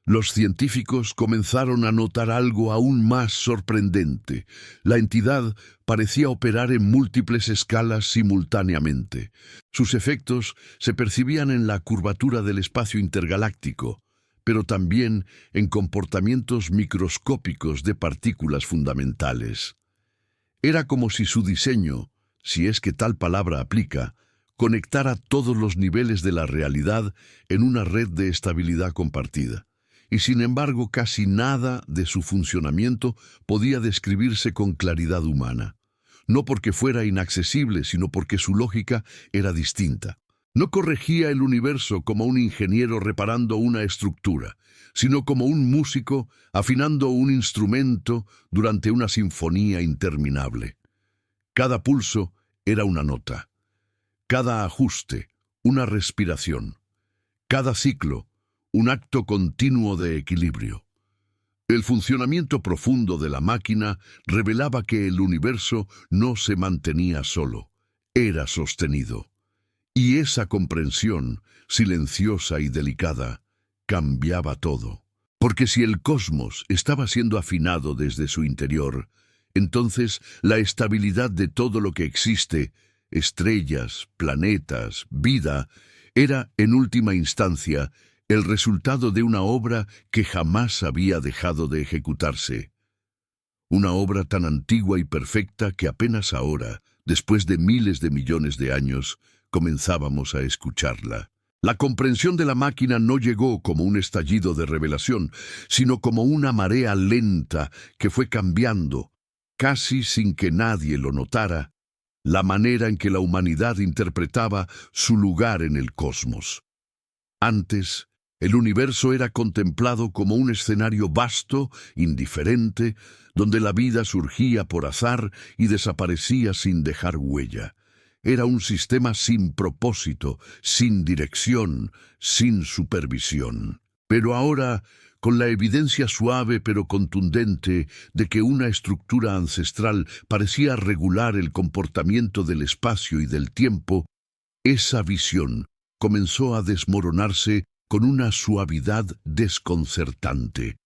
Los científicos comenzaron a notar algo aún más sorprendente. La entidad parecía operar en múltiples escalas simultáneamente. Sus efectos se percibían en la curvatura del espacio intergaláctico, pero también en comportamientos microscópicos de partículas fundamentales. Era como si su diseño, si es que tal palabra aplica, conectara todos los niveles de la realidad en una red de estabilidad compartida. Y sin embargo casi nada de su funcionamiento podía describirse con claridad humana. No porque fuera inaccesible, sino porque su lógica era distinta. No corregía el universo como un ingeniero reparando una estructura, sino como un músico afinando un instrumento durante una sinfonía interminable. Cada pulso era una nota, cada ajuste una respiración, cada ciclo un acto continuo de equilibrio. El funcionamiento profundo de la máquina revelaba que el universo no se mantenía solo, era sostenido. Y esa comprensión, silenciosa y delicada, cambiaba todo. Porque si el cosmos estaba siendo afinado desde su interior, entonces la estabilidad de todo lo que existe, estrellas, planetas, vida, era, en última instancia, el resultado de una obra que jamás había dejado de ejecutarse. Una obra tan antigua y perfecta que apenas ahora, después de miles de millones de años, comenzábamos a escucharla. La comprensión de la máquina no llegó como un estallido de revelación, sino como una marea lenta que fue cambiando, casi sin que nadie lo notara, la manera en que la humanidad interpretaba su lugar en el cosmos. Antes, el universo era contemplado como un escenario vasto, indiferente, donde la vida surgía por azar y desaparecía sin dejar huella. Era un sistema sin propósito, sin dirección, sin supervisión. Pero ahora, con la evidencia suave pero contundente de que una estructura ancestral parecía regular el comportamiento del espacio y del tiempo, esa visión comenzó a desmoronarse con una suavidad desconcertante.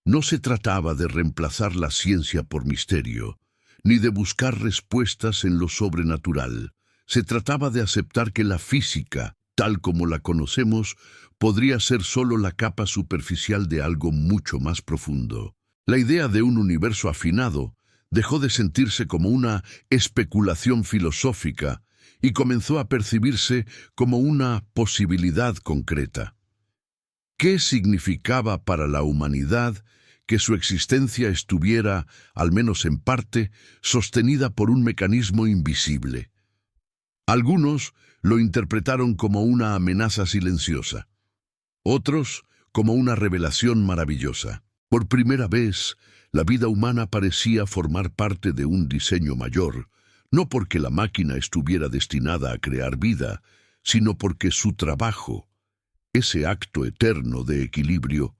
No se trataba de reemplazar la ciencia por misterio, ni de buscar respuestas en lo sobrenatural. Se trataba de aceptar que la física, tal como la conocemos, podría ser solo la capa superficial de algo mucho más profundo. La idea de un universo afinado dejó de sentirse como una especulación filosófica y comenzó a percibirse como una posibilidad concreta. ¿Qué significaba para la humanidad que su existencia estuviera, al menos en parte, sostenida por un mecanismo invisible? Algunos lo interpretaron como una amenaza silenciosa, otros como una revelación maravillosa. Por primera vez, la vida humana parecía formar parte de un diseño mayor, no porque la máquina estuviera destinada a crear vida, sino porque su trabajo, ese acto eterno de equilibrio,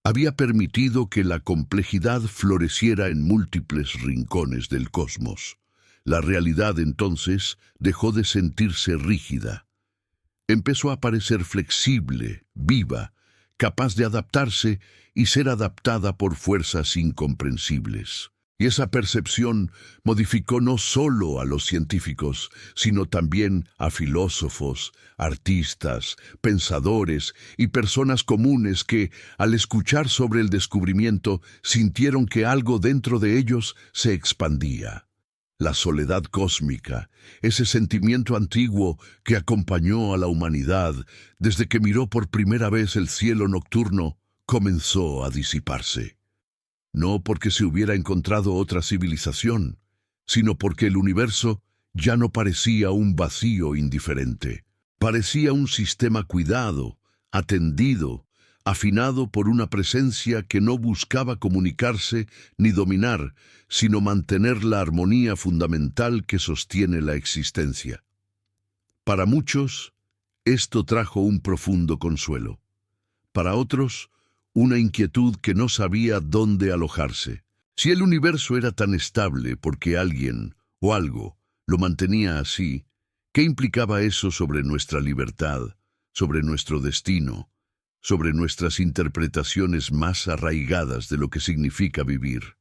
había permitido que la complejidad floreciera en múltiples rincones del cosmos. La realidad entonces dejó de sentirse rígida. Empezó a parecer flexible, viva, capaz de adaptarse y ser adaptada por fuerzas incomprensibles. Y esa percepción modificó no solo a los científicos, sino también a filósofos, artistas, pensadores y personas comunes que, al escuchar sobre el descubrimiento, sintieron que algo dentro de ellos se expandía. La soledad cósmica, ese sentimiento antiguo que acompañó a la humanidad desde que miró por primera vez el cielo nocturno, comenzó a disiparse. No porque se hubiera encontrado otra civilización, sino porque el universo ya no parecía un vacío indiferente. Parecía un sistema cuidado, atendido, afinado por una presencia que no buscaba comunicarse ni dominar, sino mantener la armonía fundamental que sostiene la existencia. Para muchos, esto trajo un profundo consuelo. Para otros, una inquietud que no sabía dónde alojarse. Si el universo era tan estable porque alguien o algo lo mantenía así, ¿qué implicaba eso sobre nuestra libertad, sobre nuestro destino, sobre nuestras interpretaciones más arraigadas de lo que significa vivir?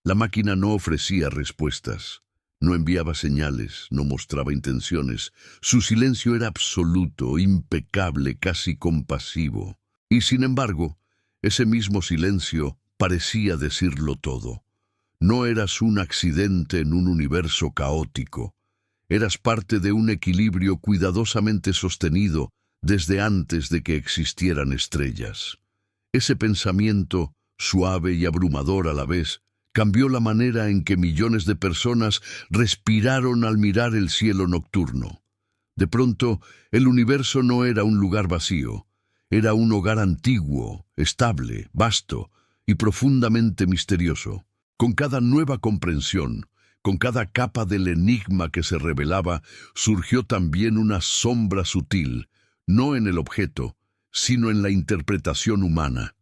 La máquina no ofrecía respuestas, no enviaba señales, no mostraba intenciones. Su silencio era absoluto, impecable, casi compasivo. Y sin embargo, ese mismo silencio parecía decirlo todo. No eras un accidente en un universo caótico. Eras parte de un equilibrio cuidadosamente sostenido desde antes de que existieran estrellas. Ese pensamiento, suave y abrumador a la vez, cambió la manera en que millones de personas respiraron al mirar el cielo nocturno. De pronto, el universo no era un lugar vacío. Era un hogar antiguo, estable, vasto y profundamente misterioso. Con cada nueva comprensión, con cada capa del enigma que se revelaba, surgió también una sombra sutil, no en el objeto, sino en la interpretación humana.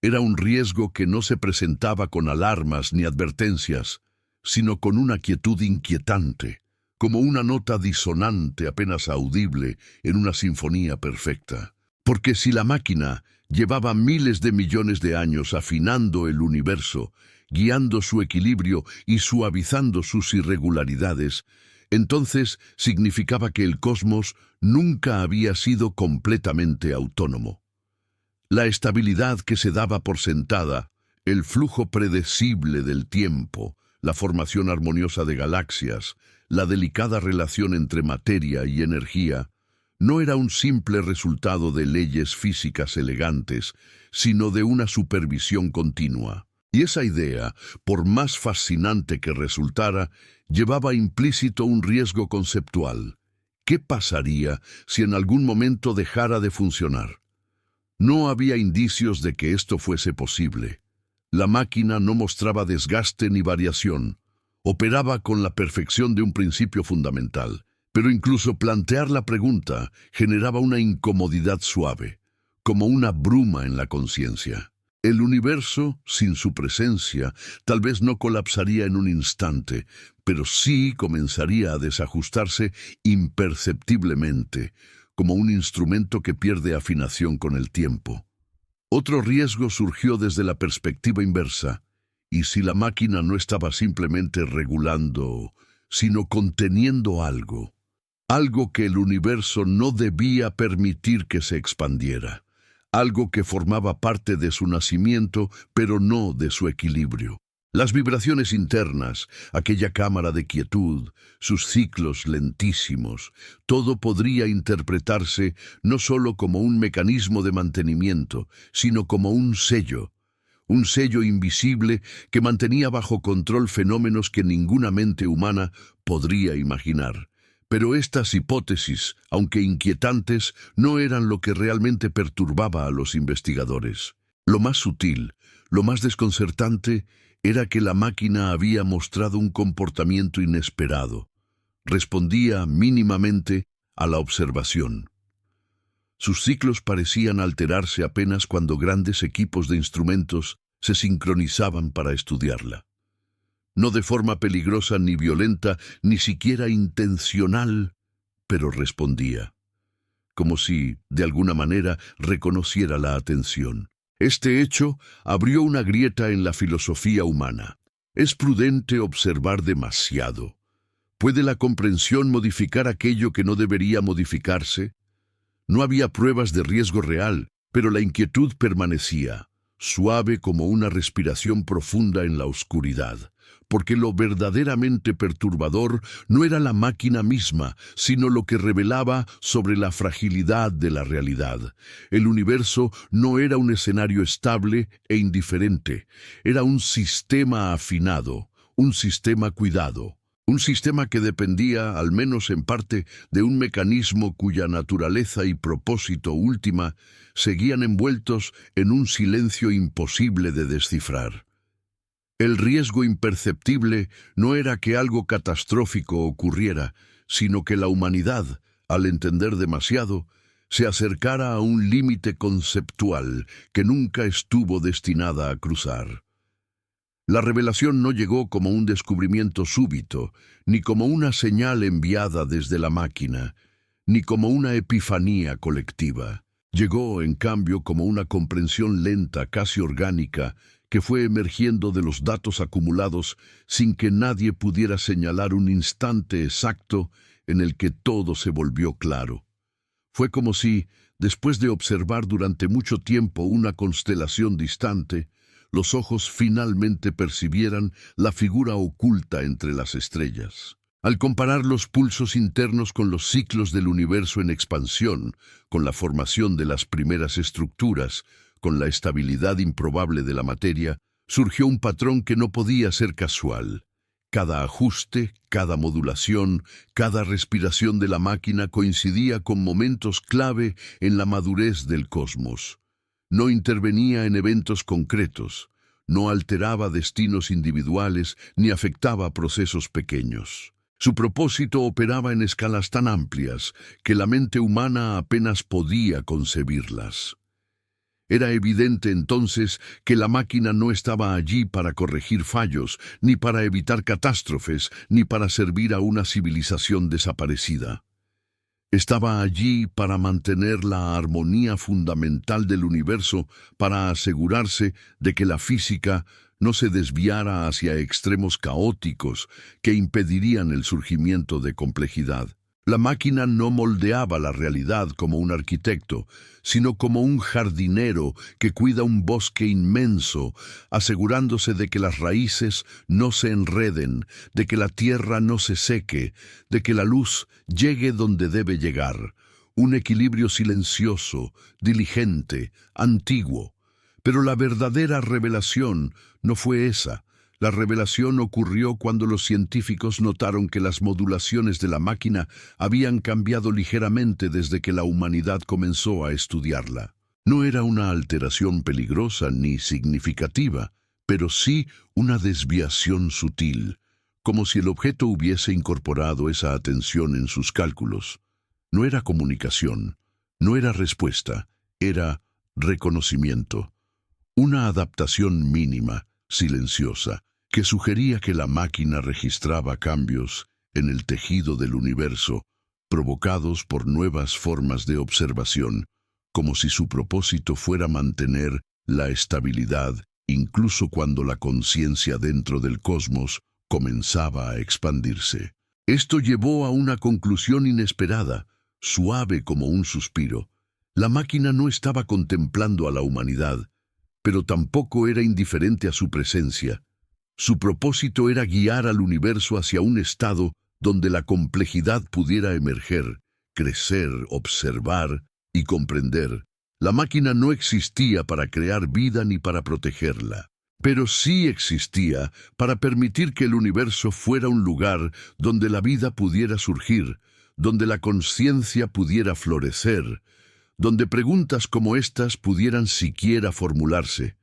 Era un riesgo que no se presentaba con alarmas ni advertencias, sino con una quietud inquietante, como una nota disonante apenas audible en una sinfonía perfecta. Porque si la máquina llevaba miles de millones de años afinando el universo, guiando su equilibrio y suavizando sus irregularidades, entonces significaba que el cosmos nunca había sido completamente autónomo. La estabilidad que se daba por sentada, el flujo predecible del tiempo, la formación armoniosa de galaxias, la delicada relación entre materia y energía, no era un simple resultado de leyes físicas elegantes, sino de una supervisión continua. Y esa idea, por más fascinante que resultara, llevaba implícito un riesgo conceptual. ¿Qué pasaría si en algún momento dejara de funcionar? No había indicios de que esto fuese posible. La máquina no mostraba desgaste ni variación. Operaba con la perfección de un principio fundamental. Pero incluso plantear la pregunta generaba una incomodidad suave, como una bruma en la conciencia. El universo, sin su presencia, tal vez no colapsaría en un instante, pero sí comenzaría a desajustarse imperceptiblemente, como un instrumento que pierde afinación con el tiempo. Otro riesgo surgió desde la perspectiva inversa, y si la máquina no estaba simplemente regulando, sino conteniendo algo que el universo no debía permitir que se expandiera, algo que formaba parte de su nacimiento, pero no de su equilibrio. Las vibraciones internas, aquella cámara de quietud, sus ciclos lentísimos, todo podría interpretarse no solo como un mecanismo de mantenimiento, sino como un sello invisible que mantenía bajo control fenómenos que ninguna mente humana podría imaginar. Pero estas hipótesis, aunque inquietantes, no eran lo que realmente perturbaba a los investigadores. Lo más sutil, lo más desconcertante, era que la máquina había mostrado un comportamiento inesperado. Respondía mínimamente a la observación. Sus ciclos parecían alterarse apenas cuando grandes equipos de instrumentos se sincronizaban para estudiarla. No de forma peligrosa ni violenta, ni siquiera intencional, pero respondía, como si, de alguna manera, reconociera la atención. Este hecho abrió una grieta en la filosofía humana. ¿Es prudente observar demasiado? ¿Puede la comprensión modificar aquello que no debería modificarse? No había pruebas de riesgo real, pero la inquietud permanecía, suave como una respiración profunda en la oscuridad, porque lo verdaderamente perturbador no era la máquina misma, sino lo que revelaba sobre la fragilidad de la realidad. El universo no era un escenario estable e indiferente, era un sistema afinado, un sistema cuidado. Un sistema que dependía, al menos en parte, de un mecanismo cuya naturaleza y propósito última seguían envueltos en un silencio imposible de descifrar. El riesgo imperceptible no era que algo catastrófico ocurriera, sino que la humanidad, al entender demasiado, se acercara a un límite conceptual que nunca estuvo destinada a cruzar. La revelación no llegó como un descubrimiento súbito, ni como una señal enviada desde la máquina, ni como una epifanía colectiva. Llegó, en cambio, como una comprensión lenta, casi orgánica, que fue emergiendo de los datos acumulados sin que nadie pudiera señalar un instante exacto en el que todo se volvió claro. Fue como si, después de observar durante mucho tiempo una constelación distante, los ojos finalmente percibieran la figura oculta entre las estrellas. Al comparar los pulsos internos con los ciclos del universo en expansión, con la formación de las primeras estructuras, con la estabilidad improbable de la materia, surgió un patrón que no podía ser casual. Cada ajuste, cada modulación, cada respiración de la máquina coincidía con momentos clave en la madurez del cosmos. No intervenía en eventos concretos, no alteraba destinos individuales ni afectaba procesos pequeños. Su propósito operaba en escalas tan amplias que la mente humana apenas podía concebirlas. Era evidente entonces que la máquina no estaba allí para corregir fallos, ni para evitar catástrofes, ni para servir a una civilización desaparecida. Estaba allí para mantener la armonía fundamental del universo, para asegurarse de que la física no se desviara hacia extremos caóticos que impedirían el surgimiento de complejidad. La máquina no moldeaba la realidad como un arquitecto, sino como un jardinero que cuida un bosque inmenso, asegurándose de que las raíces no se enreden, de que la tierra no se seque, de que la luz llegue donde debe llegar. Un equilibrio silencioso, diligente, antiguo. Pero la verdadera revelación no fue esa. La revelación ocurrió cuando los científicos notaron que las modulaciones de la máquina habían cambiado ligeramente desde que la humanidad comenzó a estudiarla. No era una alteración peligrosa ni significativa, pero sí una desviación sutil, como si el objeto hubiese incorporado esa atención en sus cálculos. No era comunicación, no era respuesta, era reconocimiento. Una adaptación mínima, silenciosa, que sugería que la máquina registraba cambios en el tejido del universo, provocados por nuevas formas de observación, como si su propósito fuera mantener la estabilidad incluso cuando la conciencia dentro del cosmos comenzaba a expandirse. Esto llevó a una conclusión inesperada, suave como un suspiro. La máquina no estaba contemplando a la humanidad, pero tampoco era indiferente a su presencia. Su propósito era guiar al universo hacia un estado donde la complejidad pudiera emerger, crecer, observar y comprender. La máquina no existía para crear vida ni para protegerla, pero sí existía para permitir que el universo fuera un lugar donde la vida pudiera surgir, donde la conciencia pudiera florecer, donde preguntas como estas pudieran siquiera formularse.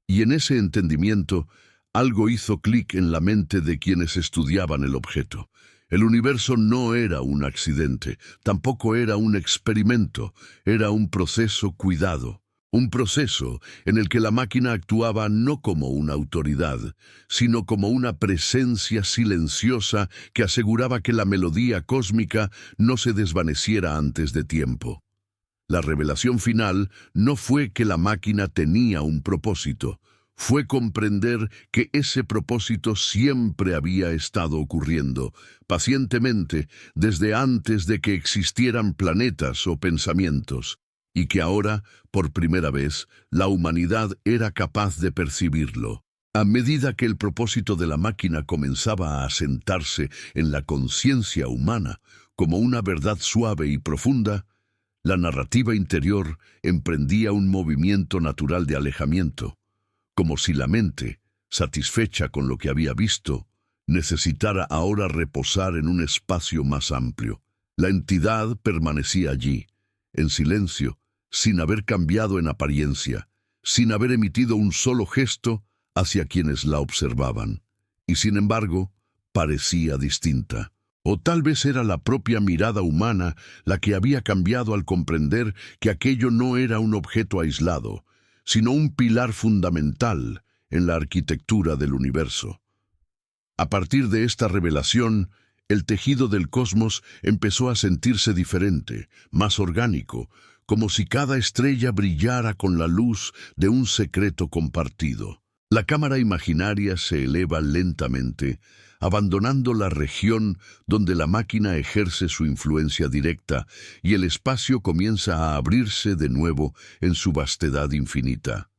Y en ese entendimiento, algo hizo clic en la mente de quienes estudiaban el objeto. El universo no era un accidente, tampoco era un experimento, era un proceso cuidado. Un proceso en el que la máquina actuaba no como una autoridad, sino como una presencia silenciosa que aseguraba que la melodía cósmica no se desvaneciera antes de tiempo. La revelación final no fue que la máquina tenía un propósito, fue comprender que ese propósito siempre había estado ocurriendo, pacientemente, desde antes de que existieran planetas o pensamientos, y que ahora, por primera vez, la humanidad era capaz de percibirlo. A medida que el propósito de la máquina comenzaba a asentarse en la conciencia humana como una verdad suave y profunda, la narrativa interior emprendía un movimiento natural de alejamiento, como si la mente, satisfecha con lo que había visto, necesitara ahora reposar en un espacio más amplio. La entidad permanecía allí, en silencio, sin haber cambiado en apariencia, sin haber emitido un solo gesto hacia quienes la observaban. Y sin embargo, parecía distinta. O tal vez era la propia mirada humana la que había cambiado al comprender que aquello no era un objeto aislado, sino un pilar fundamental en la arquitectura del universo. A partir de esta revelación, el tejido del cosmos empezó a sentirse diferente, más orgánico, como si cada estrella brillara con la luz de un secreto compartido. La cámara imaginaria se eleva lentamente, abandonando la región donde la máquina ejerce su influencia directa y el espacio comienza a abrirse de nuevo en su vastedad infinita.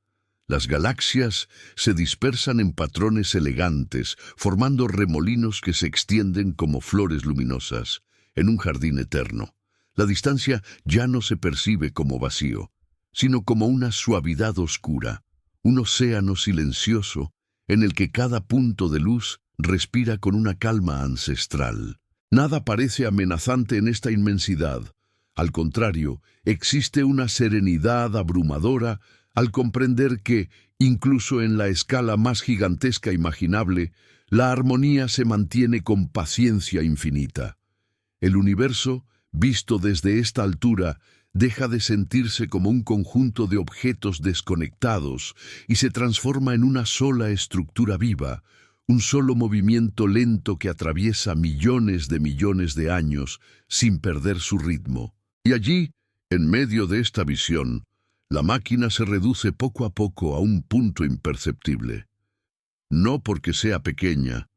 Las galaxias se dispersan en patrones elegantes, formando remolinos que se extienden como flores luminosas, en un jardín eterno. La distancia ya no se percibe como vacío, sino como una suavidad oscura, un océano silencioso en el que cada punto de luz respira con una calma ancestral. Nada parece amenazante en esta inmensidad. Al contrario, existe una serenidad abrumadora al comprender que, incluso en la escala más gigantesca imaginable, la armonía se mantiene con paciencia infinita. El universo, visto desde esta altura, deja de sentirse como un conjunto de objetos desconectados y se transforma en una sola estructura viva, un solo movimiento lento que atraviesa millones de años sin perder su ritmo. Y allí, en medio de esta visión, la máquina se reduce poco a poco a un punto imperceptible. No porque sea pequeña,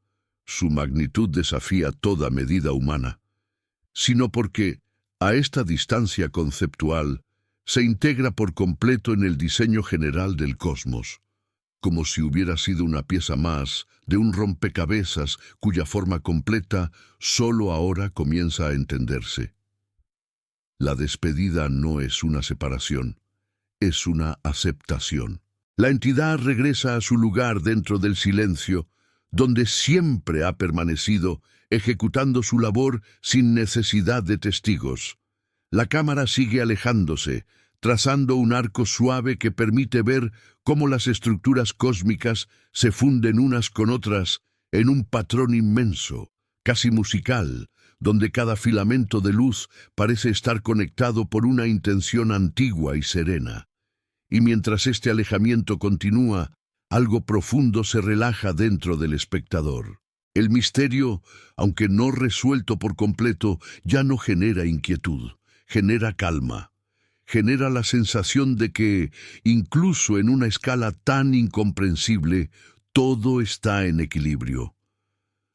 su magnitud desafía toda medida humana, sino porque, a esta distancia conceptual, se integra por completo en el diseño general del cosmos, como si hubiera sido una pieza más de un rompecabezas cuya forma completa solo ahora comienza a entenderse. La despedida no es una separación, es una aceptación. La entidad regresa a su lugar dentro del silencio, donde siempre ha permanecido, ejecutando su labor sin necesidad de testigos. La cámara sigue alejándose, trazando un arco suave que permite ver cómo las estructuras cósmicas se funden unas con otras en un patrón inmenso, casi musical, donde cada filamento de luz parece estar conectado por una intención antigua y serena. Y mientras este alejamiento continúa, algo profundo se relaja dentro del espectador. El misterio, aunque no resuelto por completo, ya no genera inquietud, genera calma. Genera la sensación de que, incluso en una escala tan incomprensible, todo está en equilibrio.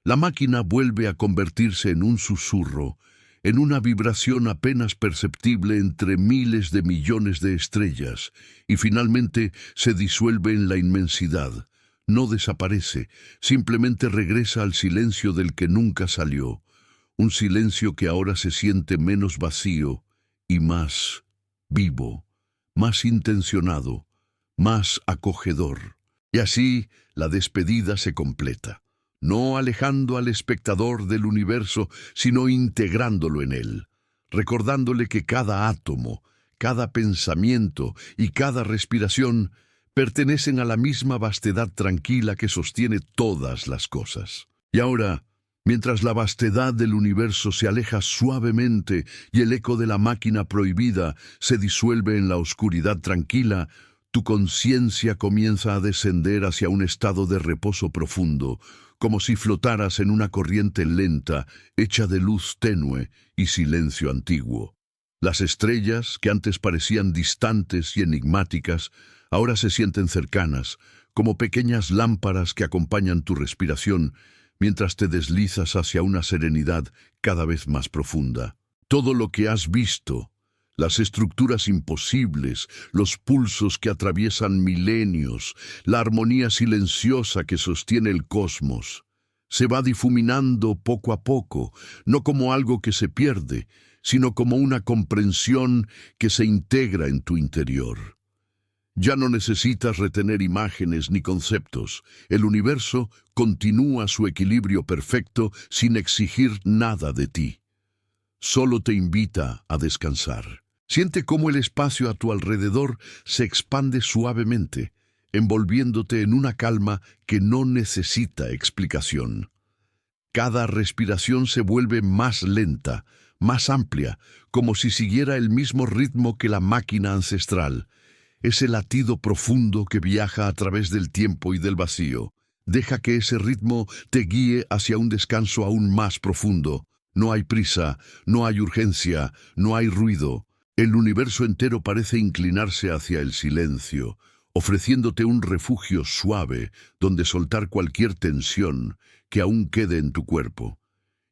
La máquina vuelve a convertirse en un susurro, en una vibración apenas perceptible entre miles de millones de estrellas, y finalmente se disuelve en la inmensidad. No desaparece, simplemente regresa al silencio del que nunca salió, un silencio que ahora se siente menos vacío y más vivo, más intencionado, más acogedor. Y así la despedida se completa, no alejando al espectador del universo, sino integrándolo en él, recordándole que cada átomo, cada pensamiento y cada respiración pertenecen a la misma vastedad tranquila que sostiene todas las cosas. Y ahora, mientras la vastedad del universo se aleja suavemente y el eco de la máquina prohibida se disuelve en la oscuridad tranquila, tu conciencia comienza a descender hacia un estado de reposo profundo, como si flotaras en una corriente lenta, hecha de luz tenue y silencio antiguo. Las estrellas, que antes parecían distantes y enigmáticas, ahora se sienten cercanas, como pequeñas lámparas que acompañan tu respiración, mientras te deslizas hacia una serenidad cada vez más profunda. Todo lo que has visto, las estructuras imposibles, los pulsos que atraviesan milenios, la armonía silenciosa que sostiene el cosmos, se va difuminando poco a poco, no como algo que se pierde, sino como una comprensión que se integra en tu interior. Ya no necesitas retener imágenes ni conceptos. El universo continúa su equilibrio perfecto sin exigir nada de ti. Solo te invita a descansar. Siente cómo el espacio a tu alrededor se expande suavemente, envolviéndote en una calma que no necesita explicación. Cada respiración se vuelve más lenta, más amplia, como si siguiera el mismo ritmo que la máquina ancestral. Ese latido profundo que viaja a través del tiempo y del vacío. Deja que ese ritmo te guíe hacia un descanso aún más profundo. No hay prisa, no hay urgencia, no hay ruido. El universo entero parece inclinarse hacia el silencio, ofreciéndote un refugio suave donde soltar cualquier tensión que aún quede en tu cuerpo.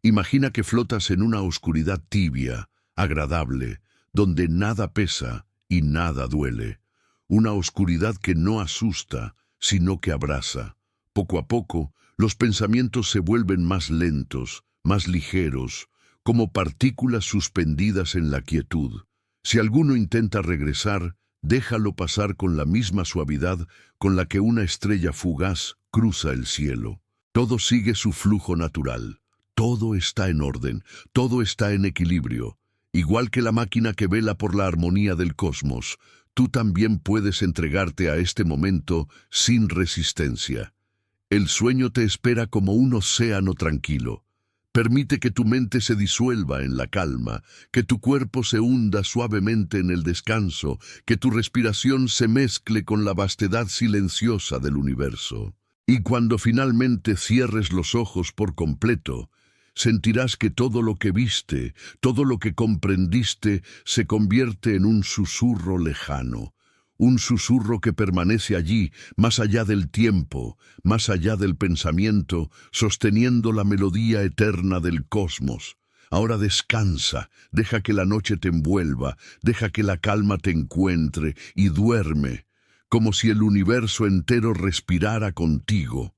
Imagina que flotas en una oscuridad tibia, agradable, donde nada pesa y nada duele. Una oscuridad que no asusta, sino que abraza. Poco a poco, los pensamientos se vuelven más lentos, más ligeros, como partículas suspendidas en la quietud. Si alguno intenta regresar, déjalo pasar con la misma suavidad con la que una estrella fugaz cruza el cielo. Todo sigue su flujo natural. Todo está en orden, todo está en equilibrio. Igual que la máquina que vela por la armonía del cosmos, tú también puedes entregarte a este momento sin resistencia. El sueño te espera como un océano tranquilo. Permite que tu mente se disuelva en la calma, que tu cuerpo se hunda suavemente en el descanso, que tu respiración se mezcle con la vastedad silenciosa del universo. Y cuando finalmente cierres los ojos por completo, sentirás que todo lo que viste, todo lo que comprendiste, se convierte en un susurro lejano. Un susurro que permanece allí, más allá del tiempo, más allá del pensamiento, sosteniendo la melodía eterna del cosmos. Ahora descansa, deja que la noche te envuelva, deja que la calma te encuentre y duerme, como si el universo entero respirara contigo.